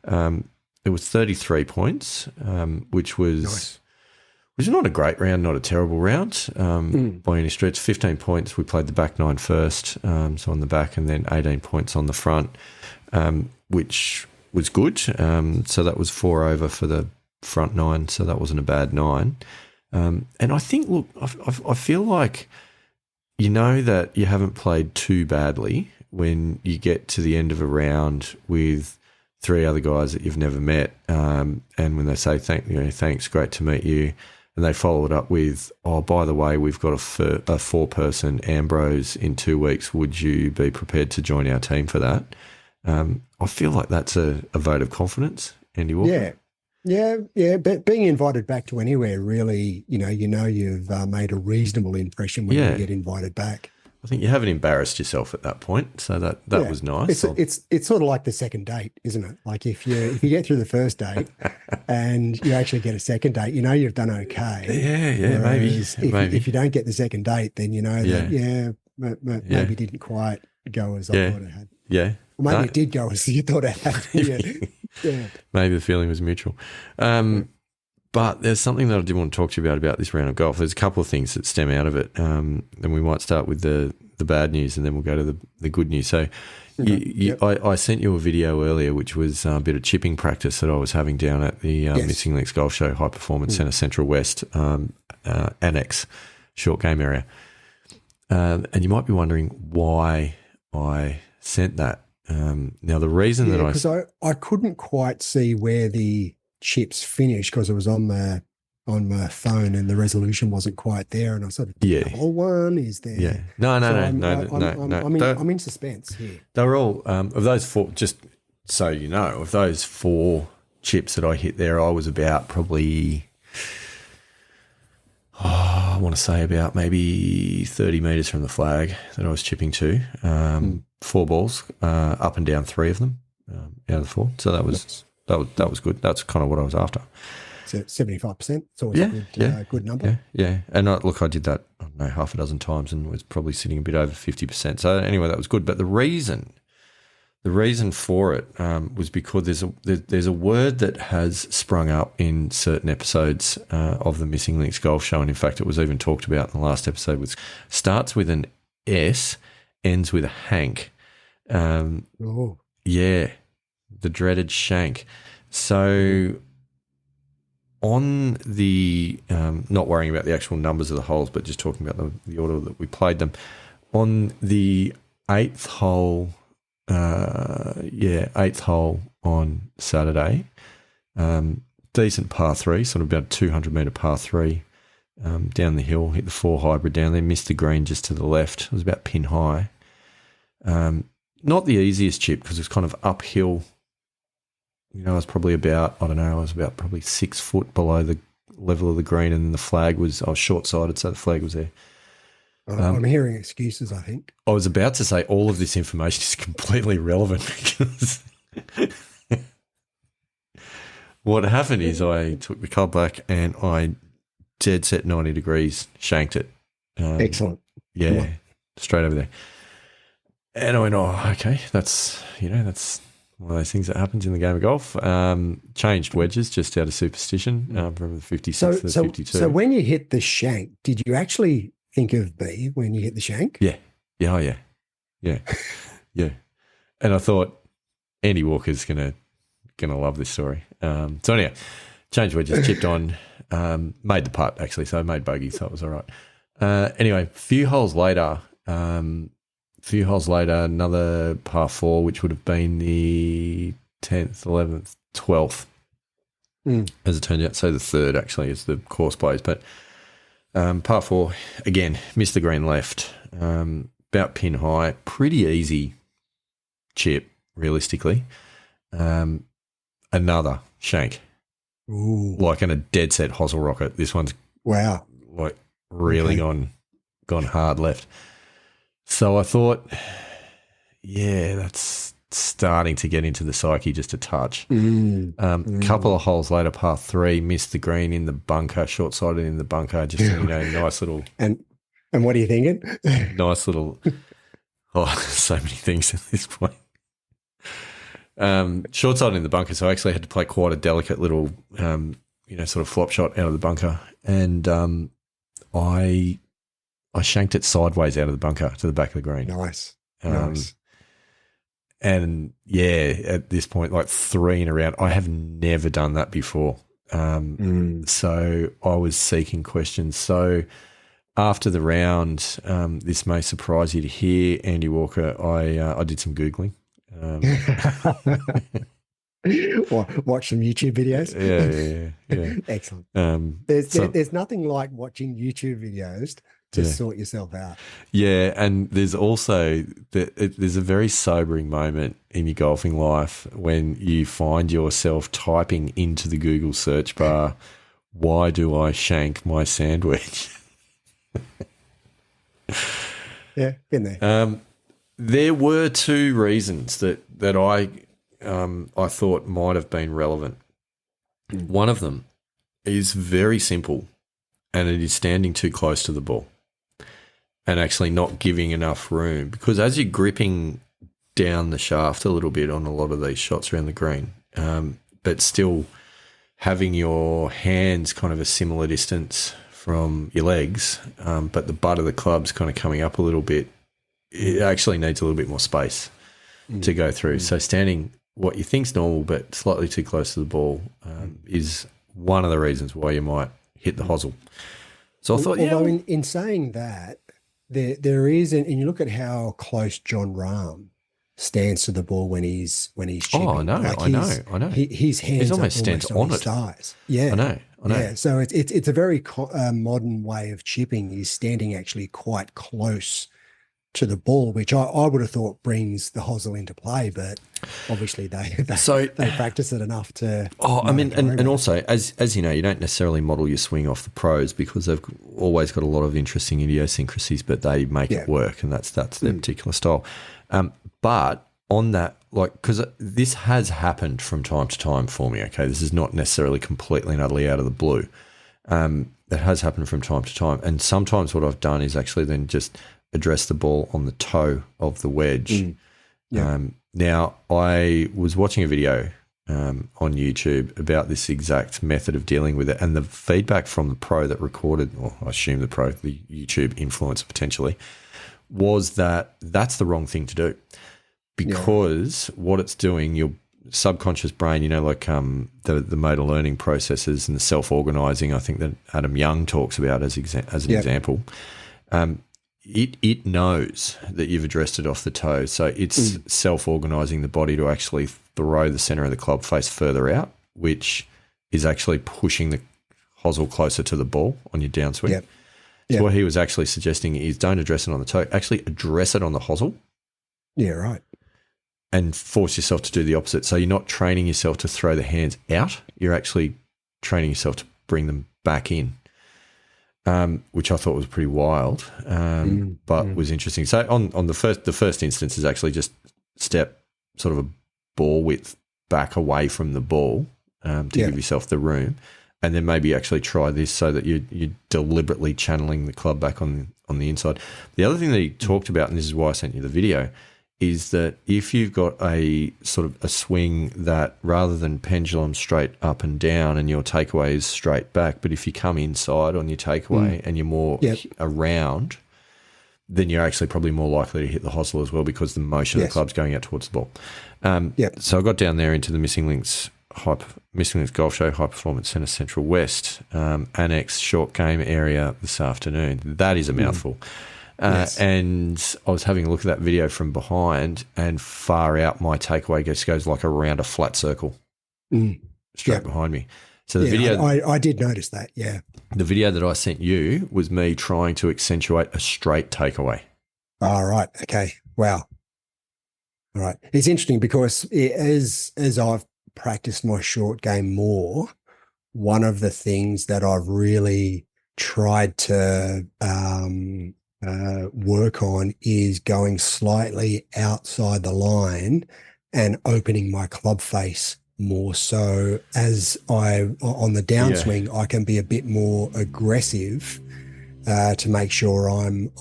[SPEAKER 1] it was 33 points, which was
[SPEAKER 2] nice.
[SPEAKER 1] Which is not a great round, not a terrible round by any stretch. 15 points. We played the back nine first, so on the back, and then 18 points on the front, which was good. So that was 4 over for the front nine, so that wasn't a bad nine. And I think, look, I feel like that you haven't played too badly when you get to the end of a round with 3 other guys that you've never met, and when they say thanks, great to meet you, and they follow it up with, oh, by the way, we've got a 4-person Ambrose in 2 weeks. Would you be prepared to join our team for that? I feel like that's a vote of confidence, Andy Walker.
[SPEAKER 2] Yeah. But being invited back to anywhere, really, you've made a reasonable impression when you get invited back.
[SPEAKER 1] I think you haven't embarrassed yourself at that point, so that was nice.
[SPEAKER 2] It's sort of like the second date, isn't it? Like if you get through the first date and you actually get a second date, you've done okay.
[SPEAKER 1] Yeah, maybe.
[SPEAKER 2] If you don't get the second date, then maybe didn't quite go as I thought it had.
[SPEAKER 1] Yeah.
[SPEAKER 2] Or maybe it did go as you thought it had. Yeah.
[SPEAKER 1] Maybe the feeling was mutual. But there's something that I did want to talk to you about this round of golf. There's a couple of things that stem out of it. And we might start with the bad news and then we'll go to the good news. So I sent you a video earlier, which was a bit of chipping practice that I was having down at the Missing Links Golf Show High Performance Centre Central West Annex short game area. And you might be wondering why I sent that. Now, the reason that
[SPEAKER 2] because I couldn't quite see where the chips finished because it was on my phone and the resolution wasn't quite there, and I sort of the whole one is there.
[SPEAKER 1] Yeah, no.
[SPEAKER 2] I'm in suspense here.
[SPEAKER 1] They were all of those 4. Just so you know, of those 4 chips that I hit there, I was about probably. I want to say about maybe 30 metres from the flag that I was chipping to. 4 balls, up and down 3 of them out of the 4. So that was good. That's kind of what I was after.
[SPEAKER 2] So 75%. It's always a good number.
[SPEAKER 1] Yeah. And I did that, I don't know, half a dozen times and was probably sitting a bit over 50%. So anyway, that was good. But the reason for it was because there's a word that has sprung up in certain episodes of the Missing Links Golf Show, and in fact, it was even talked about in the last episode. Which starts with an S, ends with a Hank. Yeah, the dreaded shank. So on the not worrying about the actual numbers of the holes, but just talking about the order that we played them on the eighth hole. Eighth hole on Saturday. Decent par 3, sort of about 200-metre par 3 down the hill, hit the 4 hybrid down there, missed the green just to the left. It was about pin high. Not the easiest chip because it's kind of uphill. You know, I was probably about, probably 6 foot below the level of the green, and I was short-sided, so the flag was there.
[SPEAKER 2] I'm hearing excuses, I think.
[SPEAKER 1] I was about to say all of this information is completely irrelevant because what happened is I took the club back and I dead set 90 degrees, shanked it.
[SPEAKER 2] Excellent.
[SPEAKER 1] Yeah, straight over there. And I went, okay, that's one of those things that happens in the game of golf. Changed wedges just out of superstition from the 56 to the 52.
[SPEAKER 2] So when you hit the shank, did you actually think of B when you hit the shank?
[SPEAKER 1] Yeah. And I thought Andy Walker's gonna love this story. So anyhow, changed wedges, chipped on, made the putt actually, so I made bogey, so it was all right. Anyway, a few holes later, another par 4, which would have been the 10th, 11th, 12th, as it turned out. So the third actually is the course plays, but par 4, again, missed the green left, about pin high, pretty easy chip, realistically. Another shank.
[SPEAKER 2] Ooh.
[SPEAKER 1] Like in a dead set hosel rocket. This one's like really gone hard left. So I thought, that's starting to get into the psyche just a touch. Couple of holes later, par 3, missed the green in the bunker, short-sided in the bunker, just, nice little...
[SPEAKER 2] And what are you thinking?
[SPEAKER 1] Nice little... so many things at this point. Short-sided in the bunker, so I actually had to play quite a delicate little, sort of flop shot out of the bunker. And I shanked it sideways out of the bunker to the back of the green.
[SPEAKER 2] Nice.
[SPEAKER 1] And at this point, like 3 in a round, I have never done that before. So I was seeking questions. So after the round, this may surprise you to hear, Andy Walker, I did some Googling.
[SPEAKER 2] Watch some YouTube videos.
[SPEAKER 1] Yeah.
[SPEAKER 2] Excellent. There's nothing like watching YouTube videos to sort yourself out.
[SPEAKER 1] Yeah, and there's also there's a very sobering moment in your golfing life when you find yourself typing into the Google search bar, "Why do I shank my sandwich?"
[SPEAKER 2] Yeah, been there.
[SPEAKER 1] There were 2 reasons that I thought might have been relevant. One of them is very simple, and it is standing too close to the ball and actually not giving enough room, because as you're gripping down the shaft a little bit on a lot of these shots around the green, but still having your hands kind of a similar distance from your legs, but the butt of the club's kind of coming up a little bit, it actually needs a little bit more space to go through. So standing what you think's normal but slightly too close to the ball is one of the reasons why you might hit the hosel. So I thought,
[SPEAKER 2] although in saying that, there is, and you look at how close Jon Rahm stands to the ball when he's chipping.
[SPEAKER 1] Oh, I know.
[SPEAKER 2] His hands
[SPEAKER 1] almost stands on
[SPEAKER 2] his
[SPEAKER 1] it.
[SPEAKER 2] thighs. Yeah,
[SPEAKER 1] I know.
[SPEAKER 2] Yeah, so it's a very modern way of chipping. Is standing actually quite close to the ball, which I would have thought brings the hosel into play, but obviously they practice it enough to.
[SPEAKER 1] And also, as you know, you don't necessarily model your swing off the pros because they've always got a lot of interesting idiosyncrasies, but they make it work, and that's their particular style. But on that like, because this has happened from time to time for me. Okay, this is not necessarily completely and utterly out of the blue. That has happened from time to time, and sometimes what I've done is actually then just address the ball on the toe of the wedge. Now, I was watching a video on YouTube about this exact method of dealing with it, and the feedback from the pro that recorded, or I assume the YouTube influencer potentially, was that that's the wrong thing to do, because what it's doing, your subconscious brain, like the motor learning processes and the self-organizing, I think that Adam Young talks about as an example. It knows that you've addressed it off the toe, so it's self-organizing the body to actually throw the center of the club face further out, which is actually pushing the hosel closer to the ball on your downswing. So what he was actually suggesting is don't address it on the toe, actually address it on the hosel.
[SPEAKER 2] Yeah, right.
[SPEAKER 1] And force yourself to do the opposite. So you're not training yourself to throw the hands out, you're actually training yourself to bring them back in. Which I thought was pretty wild, but was interesting. So on the first instance is actually just step sort of a ball width back away from the ball to give yourself the room, and then maybe actually try this so that you're deliberately channeling the club back on the inside. The other thing that he talked about, and this is why I sent you the video, is that if you've got a sort of a swing that rather than pendulum straight up and down and your takeaway is straight back, but if you come inside on your takeaway and you're more around, then you're actually probably more likely to hit the hosel as well, because the motion of the club's going out towards the ball. So I got down there into the Missing Links Golf Show High Performance Centre Central West Annex short game area this afternoon. That is a mouthful. And I was having a look at that video from behind, and far out my takeaway goes like around a flat circle straight behind me. So the video,
[SPEAKER 2] I did notice that. Yeah,
[SPEAKER 1] the video that I sent you was me trying to accentuate a straight takeaway.
[SPEAKER 2] All right. Okay. Wow. All right. It's interesting because as I've practiced my short game more, one of the things that I've really tried to work on is going slightly outside the line and opening my club face more, so as on the downswing I can be a bit more aggressive to make sure I'm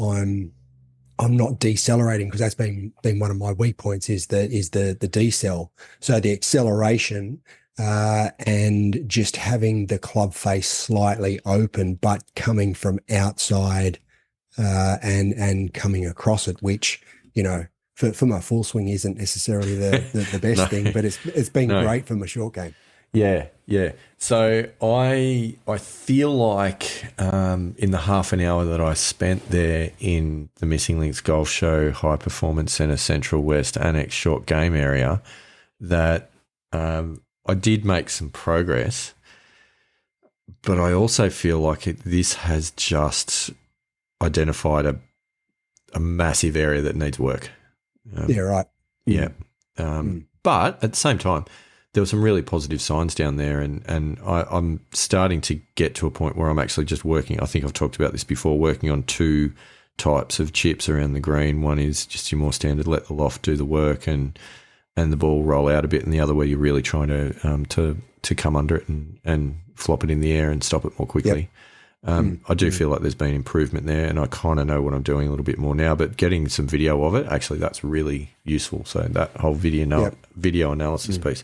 [SPEAKER 2] not decelerating, because that's been one of my weak points is the decel. So the acceleration and just having the club face slightly open but coming from outside and coming across it, which, for my full swing isn't necessarily the best thing, but it's been great for my short game.
[SPEAKER 1] Yeah. So I feel like in the half an hour that I spent there in the Missing Links Golf Show High Performance Centre Central West Annex short game area, that I did make some progress, but I also feel like this has just identified a massive area that needs work. But at the same time, there were some really positive signs down there, and I'm starting to get to a point where I'm actually just working. I think I've talked about this before, working on two types of chips around the green. One is just your more standard, let the loft do the work and the ball roll out a bit, and the other where you're really trying to come under it and flop it in the air and stop it more quickly. I do feel like there's been improvement there, and I kind of know what I'm doing a little bit more now, but getting some video of it, actually, that's really useful. So that whole video analysis piece.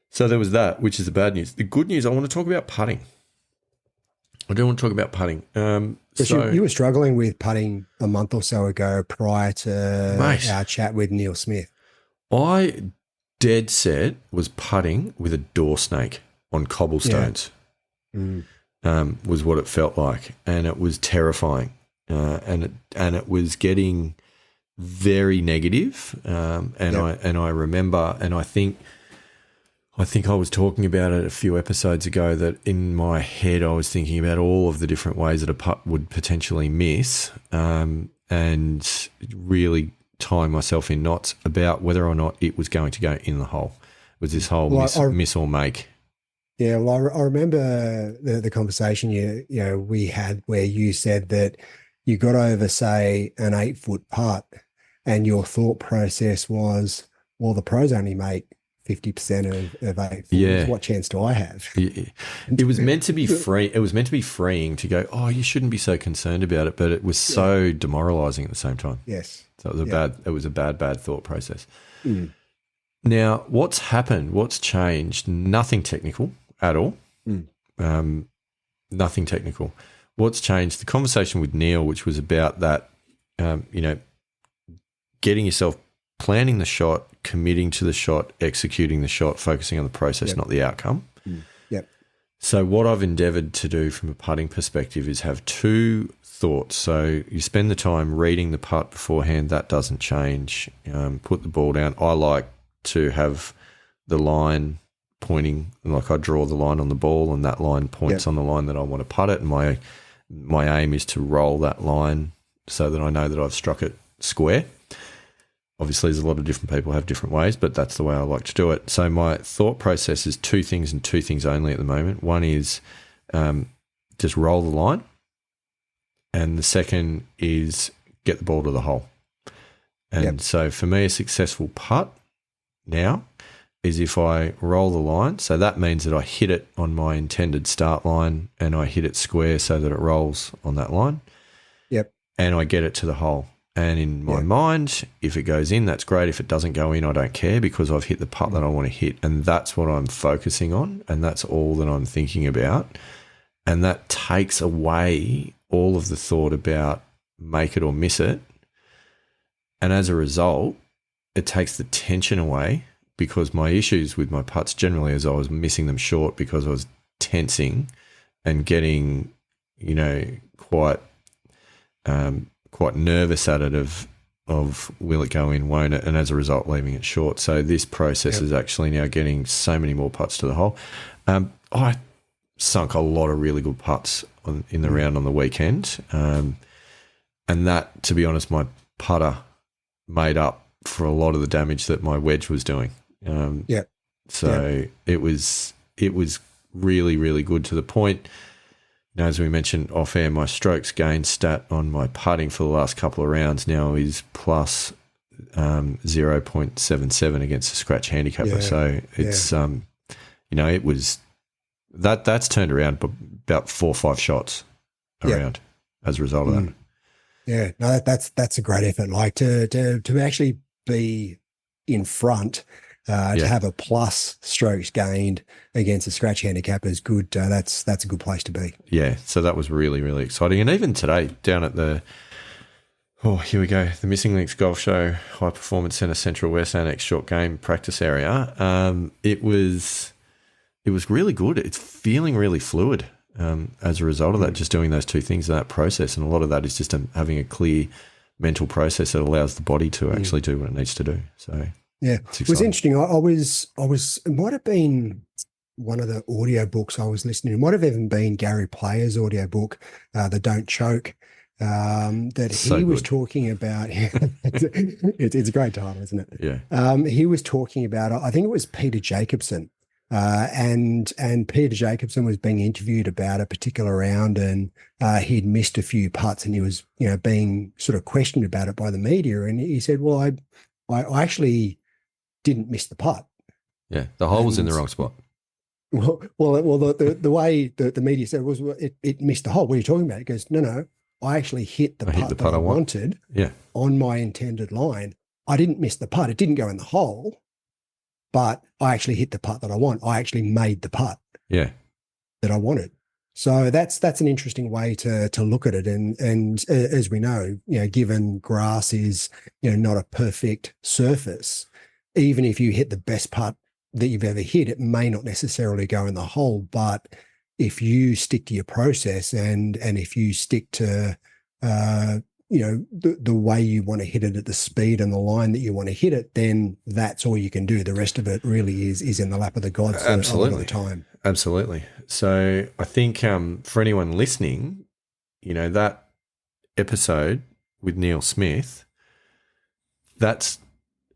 [SPEAKER 1] So there was that, which is the bad news. The good news, I want to talk about putting. I do want to talk about putting.
[SPEAKER 2] So you were struggling with putting a month or so ago prior to our chat with Neil Smith.
[SPEAKER 1] I dead set was putting with a door snake on cobblestones. Was what it felt like, and it was terrifying, and it was getting very negative. I remember, and I think I was talking about it a few episodes ago, that in my head I was thinking about all of the different ways that a putt would potentially miss, and really tying myself in knots about whether or not it was going to go in the hole. It was this whole miss or make.
[SPEAKER 2] Yeah, well, I remember the conversation we had where you said that you got over, say, an 8-foot putt, and your thought process was, well, the pros only make 50% of 8 footers.
[SPEAKER 1] Yeah.
[SPEAKER 2] What chance do I have?
[SPEAKER 1] It was meant to be free. It was meant to be freeing to go, oh, you shouldn't be so concerned about it, but it was so demoralizing at the same time.
[SPEAKER 2] Yes.
[SPEAKER 1] So it was a bad thought process.
[SPEAKER 2] Mm.
[SPEAKER 1] Now, what's happened? What's changed? Nothing technical at all. Nothing technical. What's changed? The conversation with Neil, which was about that, getting yourself, planning the shot, committing to the shot, executing the shot, focusing on the process, not the outcome.
[SPEAKER 2] Yep.
[SPEAKER 1] So what I've endeavoured to do from a putting perspective is have two thoughts. So you spend the time reading the putt beforehand. That doesn't change. Put the ball down. I like to have the line pointing, like I draw the line on the ball and that line points on the line that I want to putt it. And my aim is to roll that line so that I know that I've struck it square. Obviously, there's a lot of different people have different ways, but that's the way I like to do it. So my thought process is two things and two things only at the moment. One is just roll the line, and the second is get the ball to the hole. And so for me, a successful putt now is if I roll the line. So that means that I hit it on my intended start line and I hit it square so that it rolls on that line.
[SPEAKER 2] Yep.
[SPEAKER 1] And I get it to the hole. And in my mind, if it goes in, that's great. If it doesn't go in, I don't care because I've hit the putt that I want to hit. And that's what I'm focusing on. And that's all that I'm thinking about. And that takes away all of the thought about make it or miss it. And as a result, it takes the tension away because my issues with my putts generally is I was missing them short because I was tensing and getting, quite nervous at it of will it go in, won't it, and as a result leaving it short. So this process is actually now getting so many more putts to the hole. I sunk a lot of really good putts in the round on the weekend, and that, to be honest, my putter made up for a lot of the damage that my wedge was doing. It was really, really good to the point. As we mentioned off air, my strokes gained stat on my putting for the last couple of rounds now is plus 0.77 against a scratch handicapper. So it's, it was that's turned around about 4 or 5 shots around as a result of that.
[SPEAKER 2] Yeah, no, that's a great effort. Like to actually be in front. To have a plus strokes gained against a scratch handicap is good. That's a good place to be. Yeah,
[SPEAKER 1] so that was really, really exciting. And even today, down at the here we go, the Missing Links Golf Show High Performance Centre Central West Annex Short Game Practice Area, it was really good. It's feeling really fluid as a result of that. Just doing those two things in that process, and a lot of that is just having a clear mental process that allows the body to actually do what it needs to do. So.
[SPEAKER 2] Yeah, it was interesting. I was. It might have been one of the audio books I was listening to. It might have even been Gary Player's audio book, "The Don't Choke," that he was talking about. It's a great title, isn't it?
[SPEAKER 1] Yeah.
[SPEAKER 2] He was talking about. I think it was Peter Jacobson, and Peter Jacobson was being interviewed about a particular round, and he'd missed a few putts, and he was, being sort of questioned about it by the media, and he said, "Well, I actually didn't miss the putt."
[SPEAKER 1] Yeah, the hole was in the wrong spot.
[SPEAKER 2] Well, the way the media said was, well, it missed the hole. What are you talking about? He goes, no, I actually hit the putt that I wanted on my intended line. I didn't miss the putt. It didn't go in the hole, but I actually hit the putt that I want. I actually made the putt that I wanted. So that's an interesting way to look at it. And as we know, given grass is, not a perfect surface, even if you hit the best putt that you've ever hit, it may not necessarily go in the hole. But if you stick to your process and if you stick to, the way you want to hit it at the speed and the line that you want to hit it, then that's all you can do. The rest of it really is in the lap of the gods a lot of the time.
[SPEAKER 1] Absolutely. So I think for anyone listening, that episode with Neil Smith, that's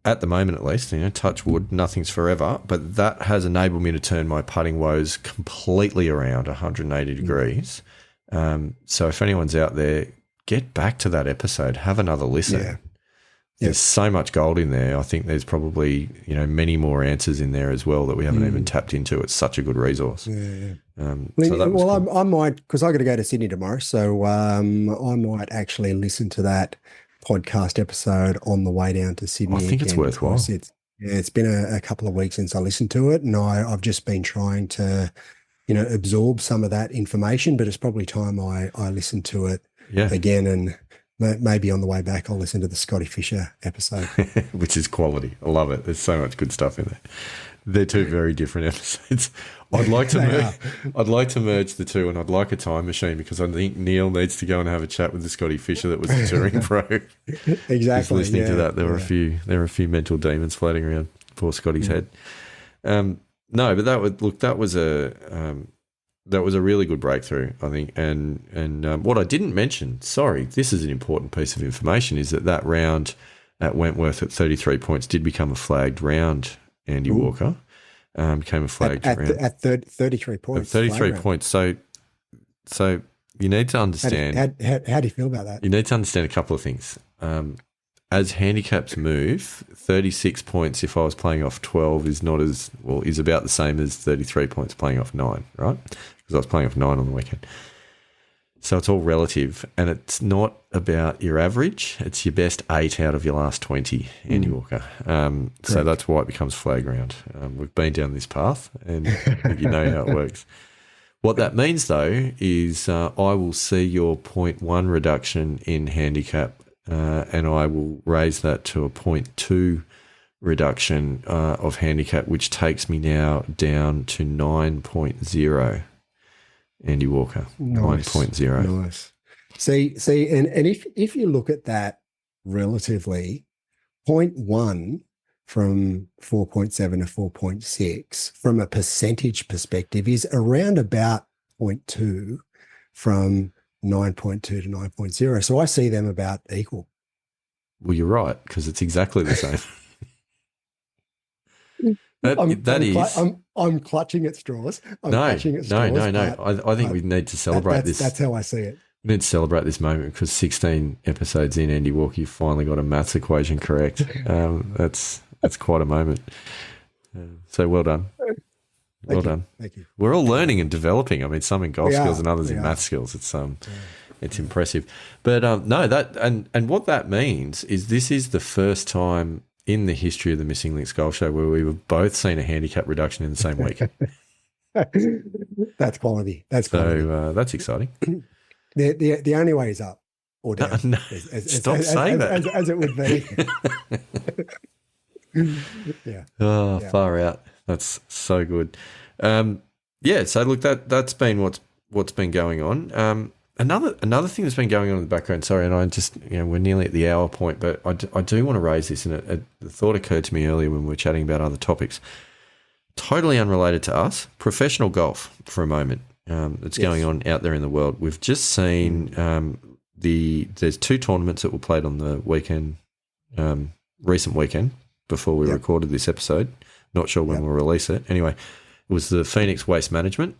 [SPEAKER 1] at the moment at least, touch wood, nothing's forever, but that has enabled me to turn my putting woes completely around 180 degrees. So if anyone's out there, get back to that episode, have another listen. there's so much gold in there. I think there's probably, many more answers in there as well that we haven't even tapped into. It's such a good resource.
[SPEAKER 2] Yeah.
[SPEAKER 1] So that was cool.
[SPEAKER 2] I might, because I got to go to Sydney tomorrow, so I might actually listen to that podcast episode on the way down to Sydney.
[SPEAKER 1] I think it's worthwhile.
[SPEAKER 2] It's been a couple of weeks since I listened to it, and I've just been trying to, absorb some of that information, but it's probably time I listen to it again, and maybe on the way back I'll listen to the Scotty Fisher episode.
[SPEAKER 1] Which is quality. I love it. There's so much good stuff in there. They're two very different episodes. I'd like to merge the two, and I'd like a time machine, because I think Neil needs to go and have a chat with the Scotty Fisher that was the touring pro.
[SPEAKER 2] Exactly.
[SPEAKER 1] Just listening to that, there were a few mental demons floating around poor Scotty's head. No, but that was a really good breakthrough, I think. And what I didn't mention, sorry, this is an important piece of information, is that round at Wentworth at 33 points did become a flagged round. Andy Walker became a flagged round
[SPEAKER 2] at 33 points.
[SPEAKER 1] At 33 points. So you need to understand.
[SPEAKER 2] How do you feel about that?
[SPEAKER 1] You need to understand a couple of things. As handicaps move, 36 points if I was playing off 12 is about the same as 33 points playing off 9, right? Because I was playing off 9 on the weekend. So it's all relative, and it's not about your average. It's your best 8 out of your last 20, Andy Walker. So that's why it becomes flag round. We've been down this path, and you know how it works. What that means, though, is I will see your 0.1 reduction in handicap, and I will raise that to a 0.2 reduction of handicap, which takes me now down to 9.0. Andy Walker, 9.0.
[SPEAKER 2] Nice. See, and if you look at that relatively, 0.1 from 4.7 to 4.6 from a percentage perspective is around about 0.2 from 9.2 to 9.0. So I see them about equal.
[SPEAKER 1] Well, you're right, because it's exactly the same.
[SPEAKER 2] I'm clutching at straws.
[SPEAKER 1] No. I think we need to celebrate this.
[SPEAKER 2] That's how I see it.
[SPEAKER 1] We need to celebrate this moment, because 16 episodes in, Andy Walker, you finally got a maths equation correct. That's quite a moment. So well done. Well done.
[SPEAKER 2] Thank you.
[SPEAKER 1] We're all learning and developing. I mean, some in golf skills and others in math skills. It's impressive. But no, that and what that means is this is the first time in the history of the Missing Links Golf Show where we were both seen a handicap reduction in the same week.
[SPEAKER 2] That's quality. That's quality.
[SPEAKER 1] So that's exciting.
[SPEAKER 2] The only way is up or down.
[SPEAKER 1] No, stop saying that.
[SPEAKER 2] As it would be. Yeah.
[SPEAKER 1] Oh, far out. That's so good. So look, that's been what's been going on. Another thing that's been going on in the background, sorry, and I just, we're nearly at the hour point, but I do want to raise this, and the thought occurred to me earlier when we were chatting about other topics. Totally unrelated to us, professional golf for a moment that's going on out there in the world. We've just seen there's 2 tournaments that were played on the weekend, recent weekend before we recorded this episode. Not sure when we'll release it. Anyway, it was the Phoenix Waste Management.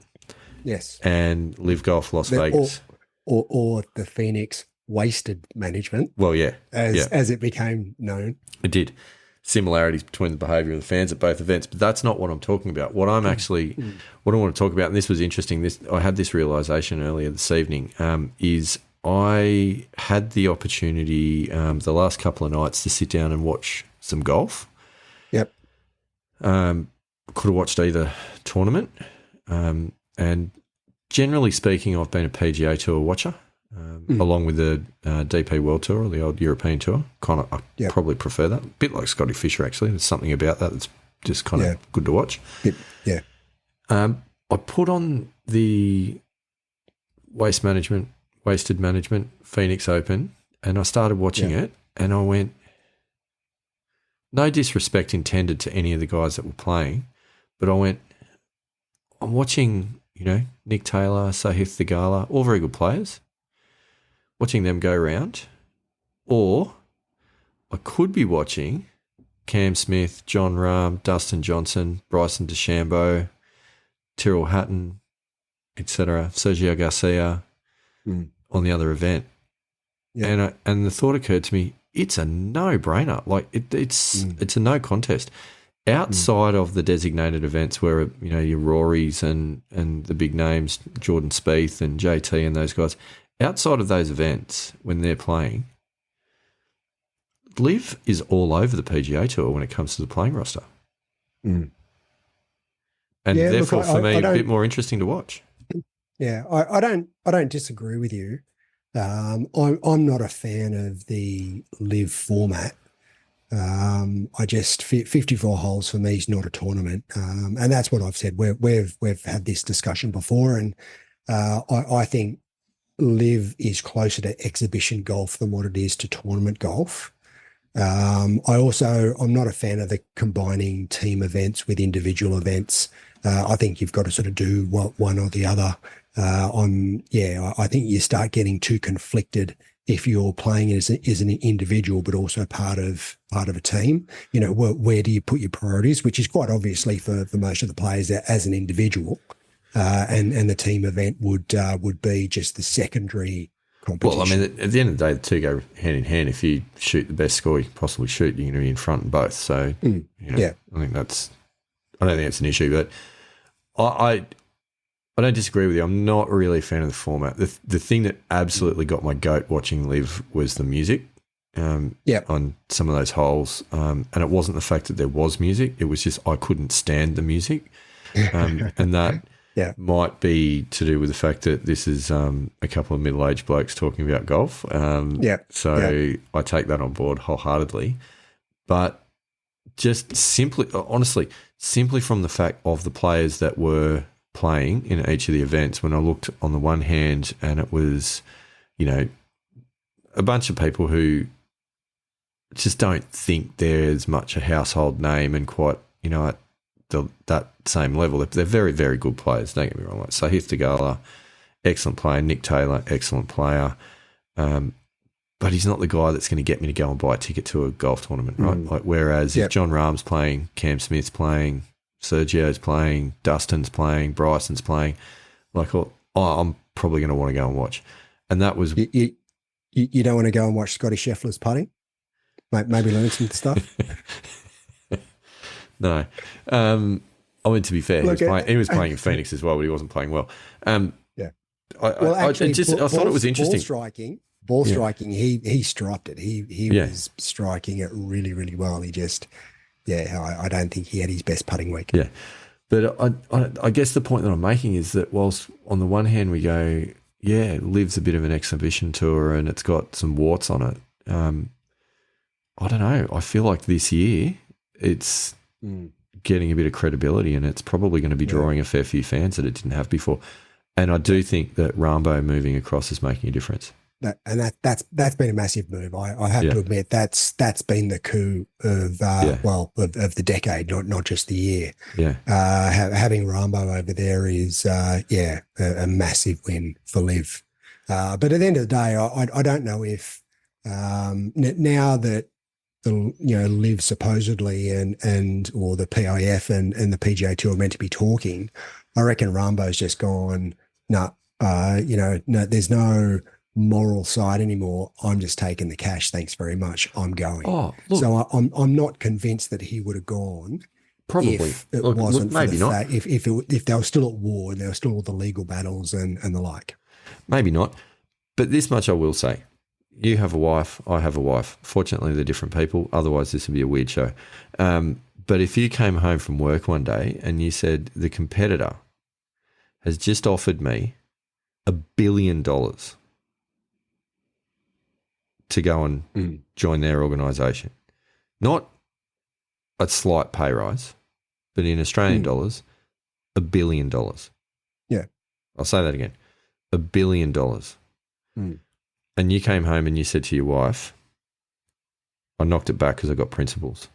[SPEAKER 2] Yes.
[SPEAKER 1] And Live Golf Las Vegas.
[SPEAKER 2] Or the Phoenix Wasted Management.
[SPEAKER 1] Well, yeah.
[SPEAKER 2] As it became known.
[SPEAKER 1] It did. Similarities between the behaviour of the fans at both events, but that's not what I'm talking about. What I'm actually, what I want to talk about, and this was interesting, I had this realisation earlier this evening, is I had the opportunity the last couple of nights to sit down and watch some golf.
[SPEAKER 2] Yep.
[SPEAKER 1] Could have watched either tournament, and generally speaking, I've been a PGA Tour watcher, along with the DP World Tour or the old European Tour. I probably prefer that. A bit like Scotty Fisher, actually. There's something about that that's just kind of good to watch.
[SPEAKER 2] Yeah.
[SPEAKER 1] I put on the Wasted Management Phoenix Open, and I started watching it, and I went, no disrespect intended to any of the guys that were playing, but I went, I'm watching, Nick Taylor, Sahith Theegala, all very good players, watching them go round, or I could be watching Cam Smith, John Rahm, Dustin Johnson, Bryson DeChambeau, Tyrrell Hatton, etc., Sergio Garcia on the other event. Yeah. And the thought occurred to me, it's a no-brainer. Like it's a no contest.
[SPEAKER 2] Mm.
[SPEAKER 1] Outside of the designated events where, you know, your Rorys and the big names, Jordan Spieth and JT and those guys, outside of those events when they're playing, Liv is all over the PGA Tour when it comes to the playing roster.
[SPEAKER 2] Mm.
[SPEAKER 1] And
[SPEAKER 2] Yeah,
[SPEAKER 1] therefore,
[SPEAKER 2] look,
[SPEAKER 1] for me,
[SPEAKER 2] I
[SPEAKER 1] a bit more interesting to watch.
[SPEAKER 2] Yeah, I don't disagree with you. I'm not a fan of the live format. I just 54 holes for me is not a tournament, and that's what I've said. We've had this discussion before, and I think live is closer to exhibition golf than what it is to tournament golf. I'm not a fan of the combining team events with individual events. I think you've got to sort of do one or the other. I think you start getting too conflicted if you're playing as an individual, but also part of a team. You know, where do you put your priorities? Which is quite obviously for most of the players as an individual, and the team event would be just the secondary competition.
[SPEAKER 1] Well, I mean, at the end of the day, the two go hand in hand. If you shoot the best score you can possibly shoot, you're going to be in front in both. So, you know,
[SPEAKER 2] yeah,
[SPEAKER 1] I don't think that's an issue. But I don't disagree with you. I'm not really a fan of the format. The thing that absolutely got my goat watching live was the music on some of those holes. And it wasn't the fact that there was music. It was just I couldn't stand the music. And that might be to do with the fact that this is a couple of middle-aged blokes talking about golf. So I take that on board wholeheartedly. But just honestly, simply from the fact of the players that were playing in each of the events, when I looked on the one hand and it was, you know, a bunch of people who just don't think they're as much a household name and quite, you know, at that same level. They're very, very good players, don't get me wrong. Like Sahith Theegala, excellent player. Nick Taylor, excellent player. But he's not the guy that's going to get me to go and buy a ticket to a golf tournament, right? Like, whereas if John Rahm's playing, Cam Smith's playing, Sergio's playing, Dustin's playing, Bryson's playing, like, I'm probably going to want to go and watch. And that was...
[SPEAKER 2] You don't want to go and watch Scotty Scheffler's putting? Maybe learn some stuff?
[SPEAKER 1] No. I mean, to be fair, he was playing in Phoenix as well, but he wasn't playing well. I thought it was interesting.
[SPEAKER 2] Ball striking, he striped it. He was striking it really, really well. He just... I don't think he had his best putting week.
[SPEAKER 1] Yeah. But I guess the point that I'm making is that whilst on the one hand we go, Liv's a bit of an exhibition tour and it's got some warts on it. I don't know. I feel like this year it's getting a bit of credibility and it's probably going to be drawing a fair few fans that it didn't have before. And I do think that Rambo moving across is making a difference.
[SPEAKER 2] That's been a massive move. I have to admit that's been the coup of of the decade, not just the year.
[SPEAKER 1] Yeah,
[SPEAKER 2] having Rambo over there is a massive win for Liv. But at the end of the day, I don't know if now that the Liv supposedly and or the PIF and the PGA Tour are meant to be talking, I reckon Rambo's just gone. No, there's no moral side anymore. I'm just taking the cash. Thanks very much. I'm going. So I'm not convinced that he would have gone.
[SPEAKER 1] Probably
[SPEAKER 2] if it wasn't for the fact if they were still at war and there were still all the legal battles and the like.
[SPEAKER 1] Maybe not. But this much I will say. You have a wife. I have a wife. Fortunately, they're different people. Otherwise, this would be a weird show. But if you came home from work one day and you said the competitor has just offered me $1 billion to go and join their organisation. Not a slight pay rise, but in Australian dollars, $1 billion.
[SPEAKER 2] Yeah.
[SPEAKER 1] I'll say that again. $1 billion. And you came home and you said to your wife, I knocked it back because I got principles.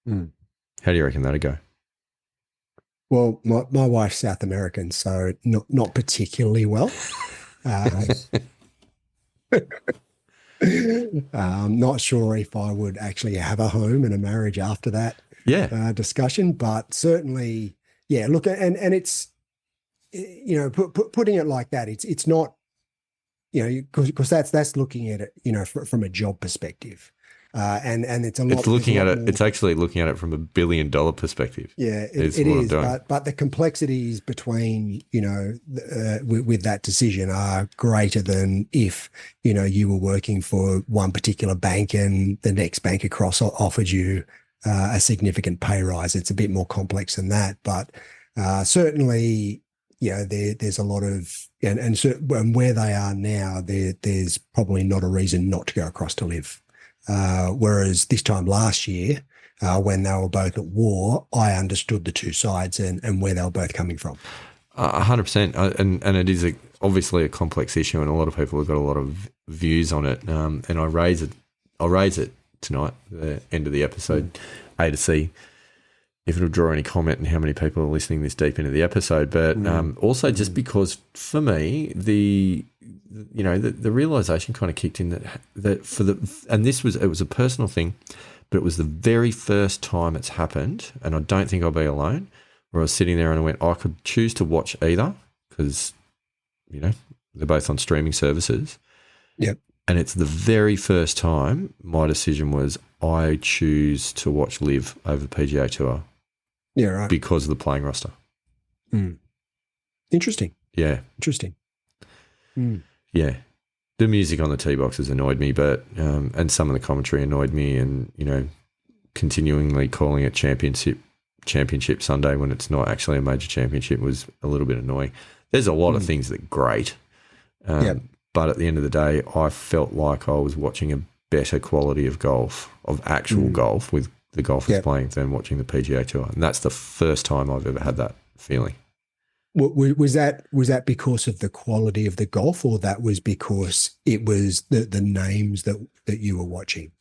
[SPEAKER 1] How do you reckon that'd go?
[SPEAKER 2] Well, my wife's South American, so not particularly well. I'm not sure if I would actually have a home and a marriage after that discussion, but certainly, look, and it's, putting it like that, it's not because that's looking at it, from a job perspective. And it's a lot.
[SPEAKER 1] It's looking at it.
[SPEAKER 2] More,
[SPEAKER 1] it's actually looking at it from $1 billion perspective.
[SPEAKER 2] Yeah, it is. But the complexities between with that decision are greater than if you were working for one particular bank and the next bank across offered you a significant pay rise. It's a bit more complex than that, but certainly, there's a lot of and where they are now, there's probably not a reason not to go across to live. Whereas this time last year, when they were both at war, I understood the two sides and where they were both coming from.
[SPEAKER 1] 100%. And it is obviously a complex issue, and a lot of people have got a lot of views on it. And I'll raise it tonight, the end of the episode, A to C, if it'll draw any comment and how many people are listening this deep into the episode. But also just because for me, the realization kind of kicked in and it was a personal thing, but it was the very first time it's happened, and I don't think I'll be alone, where I was sitting there and I went, I could choose to watch either because, they're both on streaming services.
[SPEAKER 2] Yep.
[SPEAKER 1] And it's the very first time my decision was I choose to watch Live over PGA Tour.
[SPEAKER 2] Yeah, right.
[SPEAKER 1] Because of the playing roster.
[SPEAKER 2] Interesting.
[SPEAKER 1] Yeah.
[SPEAKER 2] Interesting.
[SPEAKER 1] Yeah. The music on the tee boxes annoyed me, but and some of the commentary annoyed me, and continually calling it championship Sunday when it's not actually a major championship was a little bit annoying. There's a lot of things that are great, but at the end of the day, I felt like I was watching a better quality of golf, of actual golf with the golfers playing, than watching the PGA Tour, and that's the first time I've ever had that feeling.
[SPEAKER 2] Was that because of the quality of the golf, or that was because it was the names that you were watching?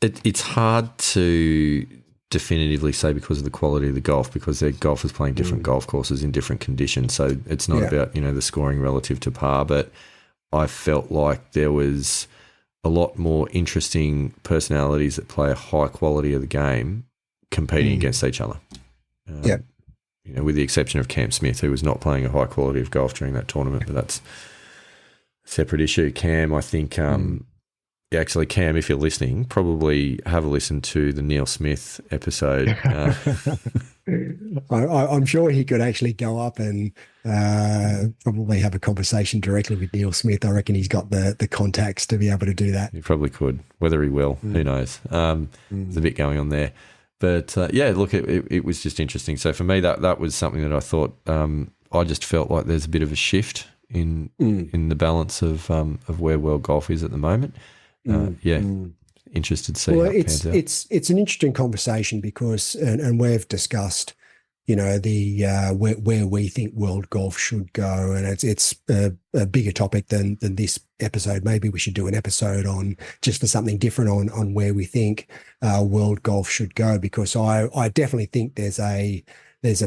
[SPEAKER 1] It's hard to definitively say because of the quality of the golf, because their golfers playing different golf courses in different conditions. So it's not about the scoring relative to par, but I felt like there was a lot more interesting personalities that play a high quality of the game competing against each other. With the exception of Cam Smith, who was not playing a high quality of golf during that tournament, but that's a separate issue. Cam, I think, actually, Cam, if you're listening, probably have a listen to the Neil Smith episode.
[SPEAKER 2] I'm sure he could actually go up and probably have a conversation directly with Neil Smith. I reckon he's got the contacts to be able to do that.
[SPEAKER 1] He probably could. Whether he will, who knows? There's a bit going on there. But, look, it was just interesting. So for me, that was something that I thought I just felt like there's a bit of a shift in the balance of where world golf is at the moment. Interested to see how it pans out.
[SPEAKER 2] It's an interesting conversation because, and we've discussed, where we think world golf should go, and it's a bigger topic than this episode. Maybe we should do an episode on just for something different on where we think world golf should go, because I definitely think there's a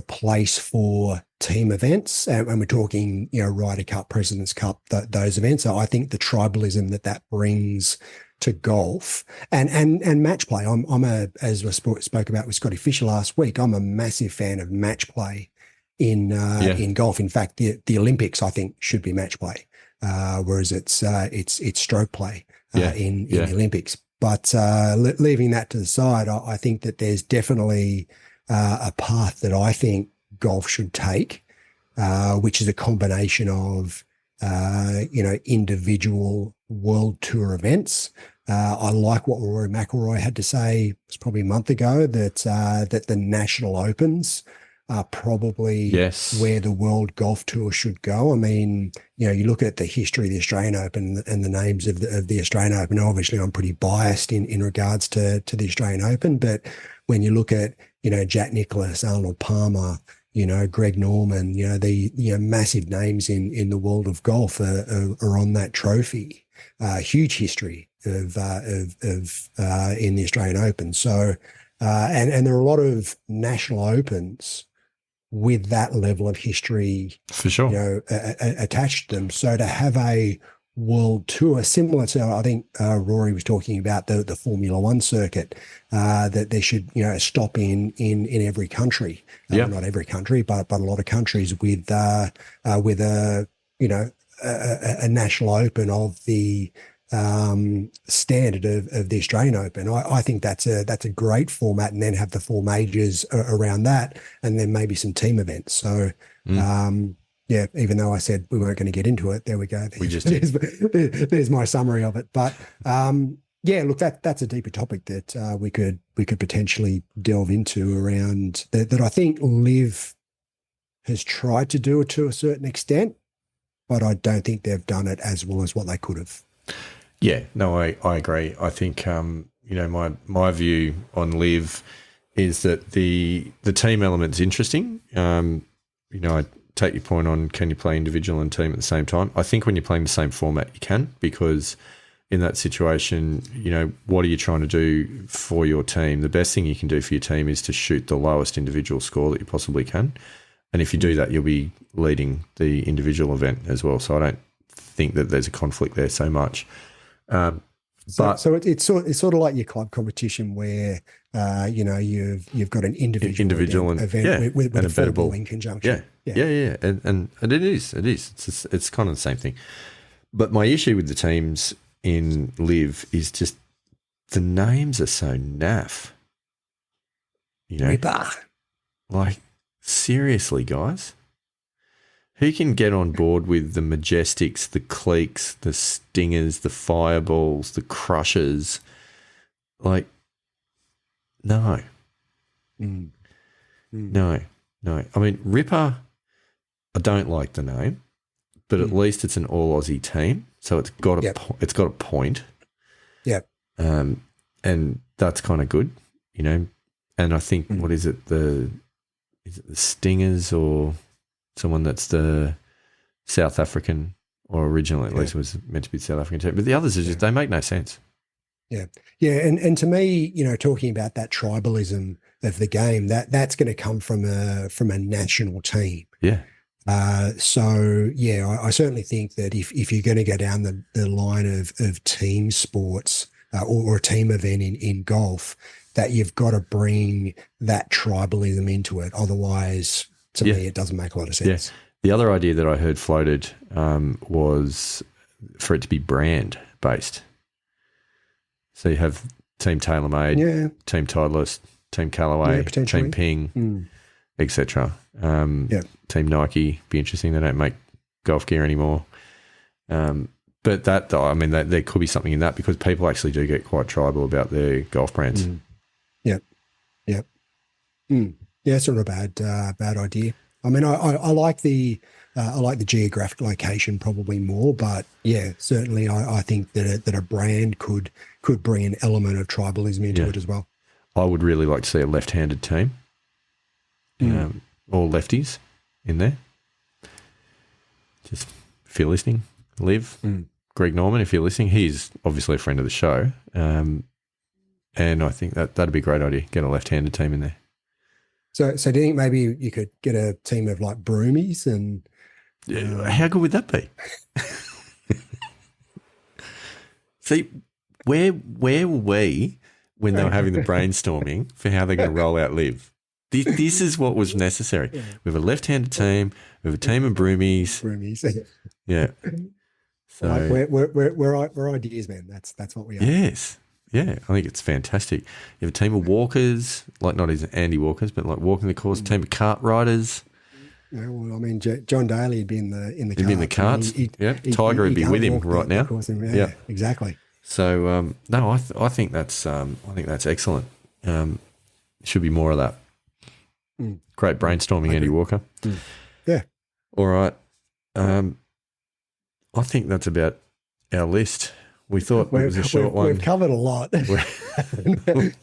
[SPEAKER 2] place for team events, and we're talking Ryder Cup, President's Cup, those events. So I think the tribalism that brings to golf and match play. As I spoke about with Scotty Fisher last week, I'm a massive fan of match play in golf. In fact, the Olympics I think should be match play, whereas it's stroke play in the Olympics. But leaving that to the side, I think that there's definitely a path that I think golf should take, which is a combination of individual world tour events. I like what Rory McIlroy had to say. It was probably a month ago that the National Opens are probably where the World Golf Tour should go. I mean, you look at the history of the Australian Open and the names of the Australian Open. Obviously, I'm pretty biased in regards to the Australian Open, but when you look at Jack Nicklaus, Arnold Palmer, Greg Norman, the massive names in the world of golf are on that trophy. Huge history of in the Australian Open. So, and there are a lot of national opens with that level of history,
[SPEAKER 1] for sure,
[SPEAKER 2] attached to them. So to have a world tour similar to, I think Rory was talking about the Formula One circuit, that there should stop in every country, not every country, but a lot of countries with a a national open of the standard of the Australian Open. I think that's a great format, and then have the four majors around that, and then maybe some team events. So, yeah, even though I said we weren't going to get into it, there we go.
[SPEAKER 1] We just did.
[SPEAKER 2] There's my summary of it. But yeah, look, that's a deeper topic that we could potentially delve into around that I think Liv has tried to do it to a certain extent, but I don't think they've done it as well as what they could have.
[SPEAKER 1] Yeah, no, I agree. I think my view on Liv is that the team element's interesting. I take your point on, can you play individual and team at the same time? I think when you're playing the same format, you can, because in that situation, what are you trying to do for your team? The best thing you can do for your team is to shoot the lowest individual score that you possibly can. And if you do that, you'll be leading the individual event as well. So I don't think that there's a conflict there so much.
[SPEAKER 2] So it's sort of like your club competition where you've got an individual event with a better ball in conjunction.
[SPEAKER 1] Yeah. And it is it's kind of the same thing. But my issue with the teams in Liv is just the names are so naff.
[SPEAKER 2] Ripper.
[SPEAKER 1] Like, seriously, guys. Who can get on board with the Majestics, the Cleeks, the Stingers, the Fireballs, the Crushers? Like, no. No. I mean, Ripper, I don't like the name, but at least it's an all Aussie team, so it's got a point.
[SPEAKER 2] Yep.
[SPEAKER 1] And that's kind of good, And I think what is it? Is it the Stingers or someone that's the South African, or originally at least it was meant to be the South African team, but the others are just they make no sense.
[SPEAKER 2] Yeah, and to me, talking about that tribalism of the game, that's going to come from a national team.
[SPEAKER 1] Yeah.
[SPEAKER 2] So yeah, I certainly think that if you're going to go down the line of team sports or a team event in golf, that you've got to bring that tribalism into it. Otherwise, to me, it doesn't make a lot of sense.
[SPEAKER 1] Yeah. The other idea that I heard floated was for it to be brand based. So you have Team TaylorMade, Team Titleist, Team Callaway, Team Ping, etc. Team Nike, be interesting. They don't make golf gear anymore. But that, I mean, there could be something in that, because people actually do get quite tribal about their golf brands.
[SPEAKER 2] Yep. Yeah, it's not a bad idea. I mean, I like the geographic location probably more, but yeah, certainly I think that a brand could bring an element of tribalism into it as well.
[SPEAKER 1] I would really like to see a left-handed team, all lefties in there. Just if you're listening, Liv, Greg Norman, if you're listening, he's obviously a friend of the show, and I think that'd be a great idea. Get a left-handed team in there.
[SPEAKER 2] So do you think maybe you could get a team of like Broomies and?
[SPEAKER 1] How good would that be? See, where were we when they were having the brainstorming for how they're going to roll out Liv? This is what was necessary. We have a left-handed team. We have a team of Broomies. Yeah. So
[SPEAKER 2] like we're ideas, man. That's what we are.
[SPEAKER 1] Yes. Yeah, I think it's fantastic. You have a team of walkers, like not as Andy Walkers, but like walking the course. A team of cart riders.
[SPEAKER 2] Yeah, well, I mean, John Daly would be in the
[SPEAKER 1] He'd be in the carts. Tiger would be with him right now.
[SPEAKER 2] Yeah, exactly.
[SPEAKER 1] So no, I think that's excellent. Should be more of that. Great brainstorming, Andy Walker.
[SPEAKER 2] Yeah.
[SPEAKER 1] All right. I think that's about our list. We thought it was a short one.
[SPEAKER 2] We've covered a lot. and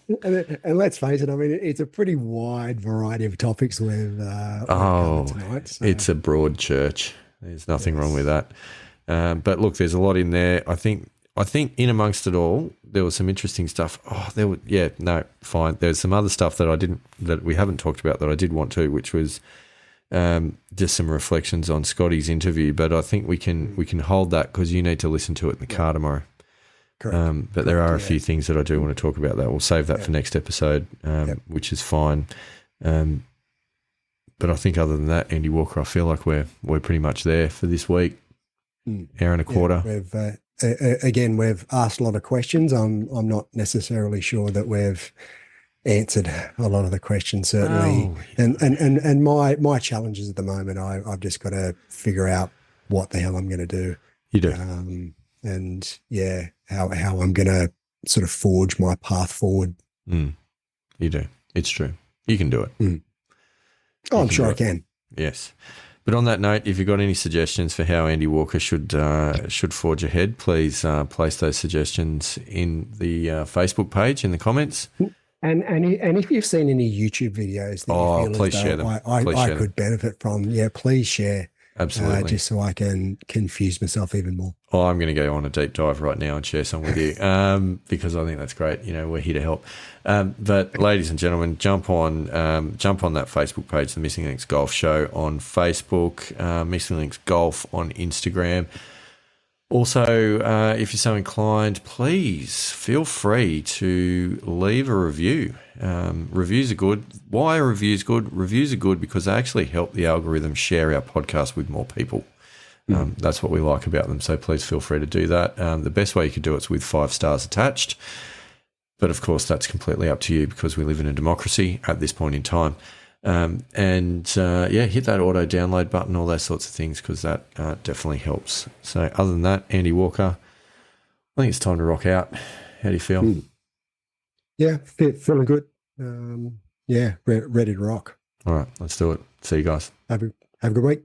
[SPEAKER 2] let's face it, I mean, it's a pretty wide variety of topics we've covered tonight. So.
[SPEAKER 1] It's a broad church. There's nothing wrong with that. But look, there's a lot in there. I think in amongst it all, there was some interesting stuff. Fine. There's some other stuff that we haven't talked about that I did want to, which was just some reflections on Scotty's interview. But I think we can hold that because you need to listen to it in the car tomorrow.
[SPEAKER 2] Correct.
[SPEAKER 1] But there are a few things that I do want to talk about that. We'll save that for next episode, which is fine. But I think other than that, Andy Walker, I feel like we're pretty much there for this week. hour and a quarter.
[SPEAKER 2] We've again, we've asked a lot of questions. I'm not necessarily sure that we've answered a lot of the questions, certainly. And my challenges at the moment, I've just got to figure out what the hell I'm going to do.
[SPEAKER 1] You do.
[SPEAKER 2] And yeah, how I'm going to sort of forge my path forward.
[SPEAKER 1] You do. It's true. You can do it.
[SPEAKER 2] Oh, I'm sure I can.
[SPEAKER 1] Yes. But on that note, if you've got any suggestions for how Andy Walker should forge ahead, please place those suggestions in the Facebook page in the comments.
[SPEAKER 2] And if you've seen any YouTube videos that you feel
[SPEAKER 1] please
[SPEAKER 2] as
[SPEAKER 1] share
[SPEAKER 2] though
[SPEAKER 1] them.
[SPEAKER 2] I could benefit from, please share.
[SPEAKER 1] Absolutely.
[SPEAKER 2] Just so I can confuse myself even more.
[SPEAKER 1] Oh, I'm going to go on a deep dive right now and share some with you because I think that's great. We're here to help. But ladies and gentlemen, jump on that Facebook page, the Missing Links Golf Show on Facebook, Missing Links Golf on Instagram. Also, if you're so inclined, please feel free to leave a review. Reviews are good. Why are reviews good? Reviews are good because they actually help the algorithm share our podcast with more people. That's what we like about them. So please feel free to do that. The best way you could do it is with 5 stars attached. But of course, that's completely up to you because we live in a democracy at this point in time. Hit that auto download button, all those sorts of things, because that definitely helps. So other than that, Andy Walker, I think it's time to rock out. How do you feel?
[SPEAKER 2] Yeah, feeling good. Ready to rock.
[SPEAKER 1] All right, let's do it. See you guys.
[SPEAKER 2] Have a good week.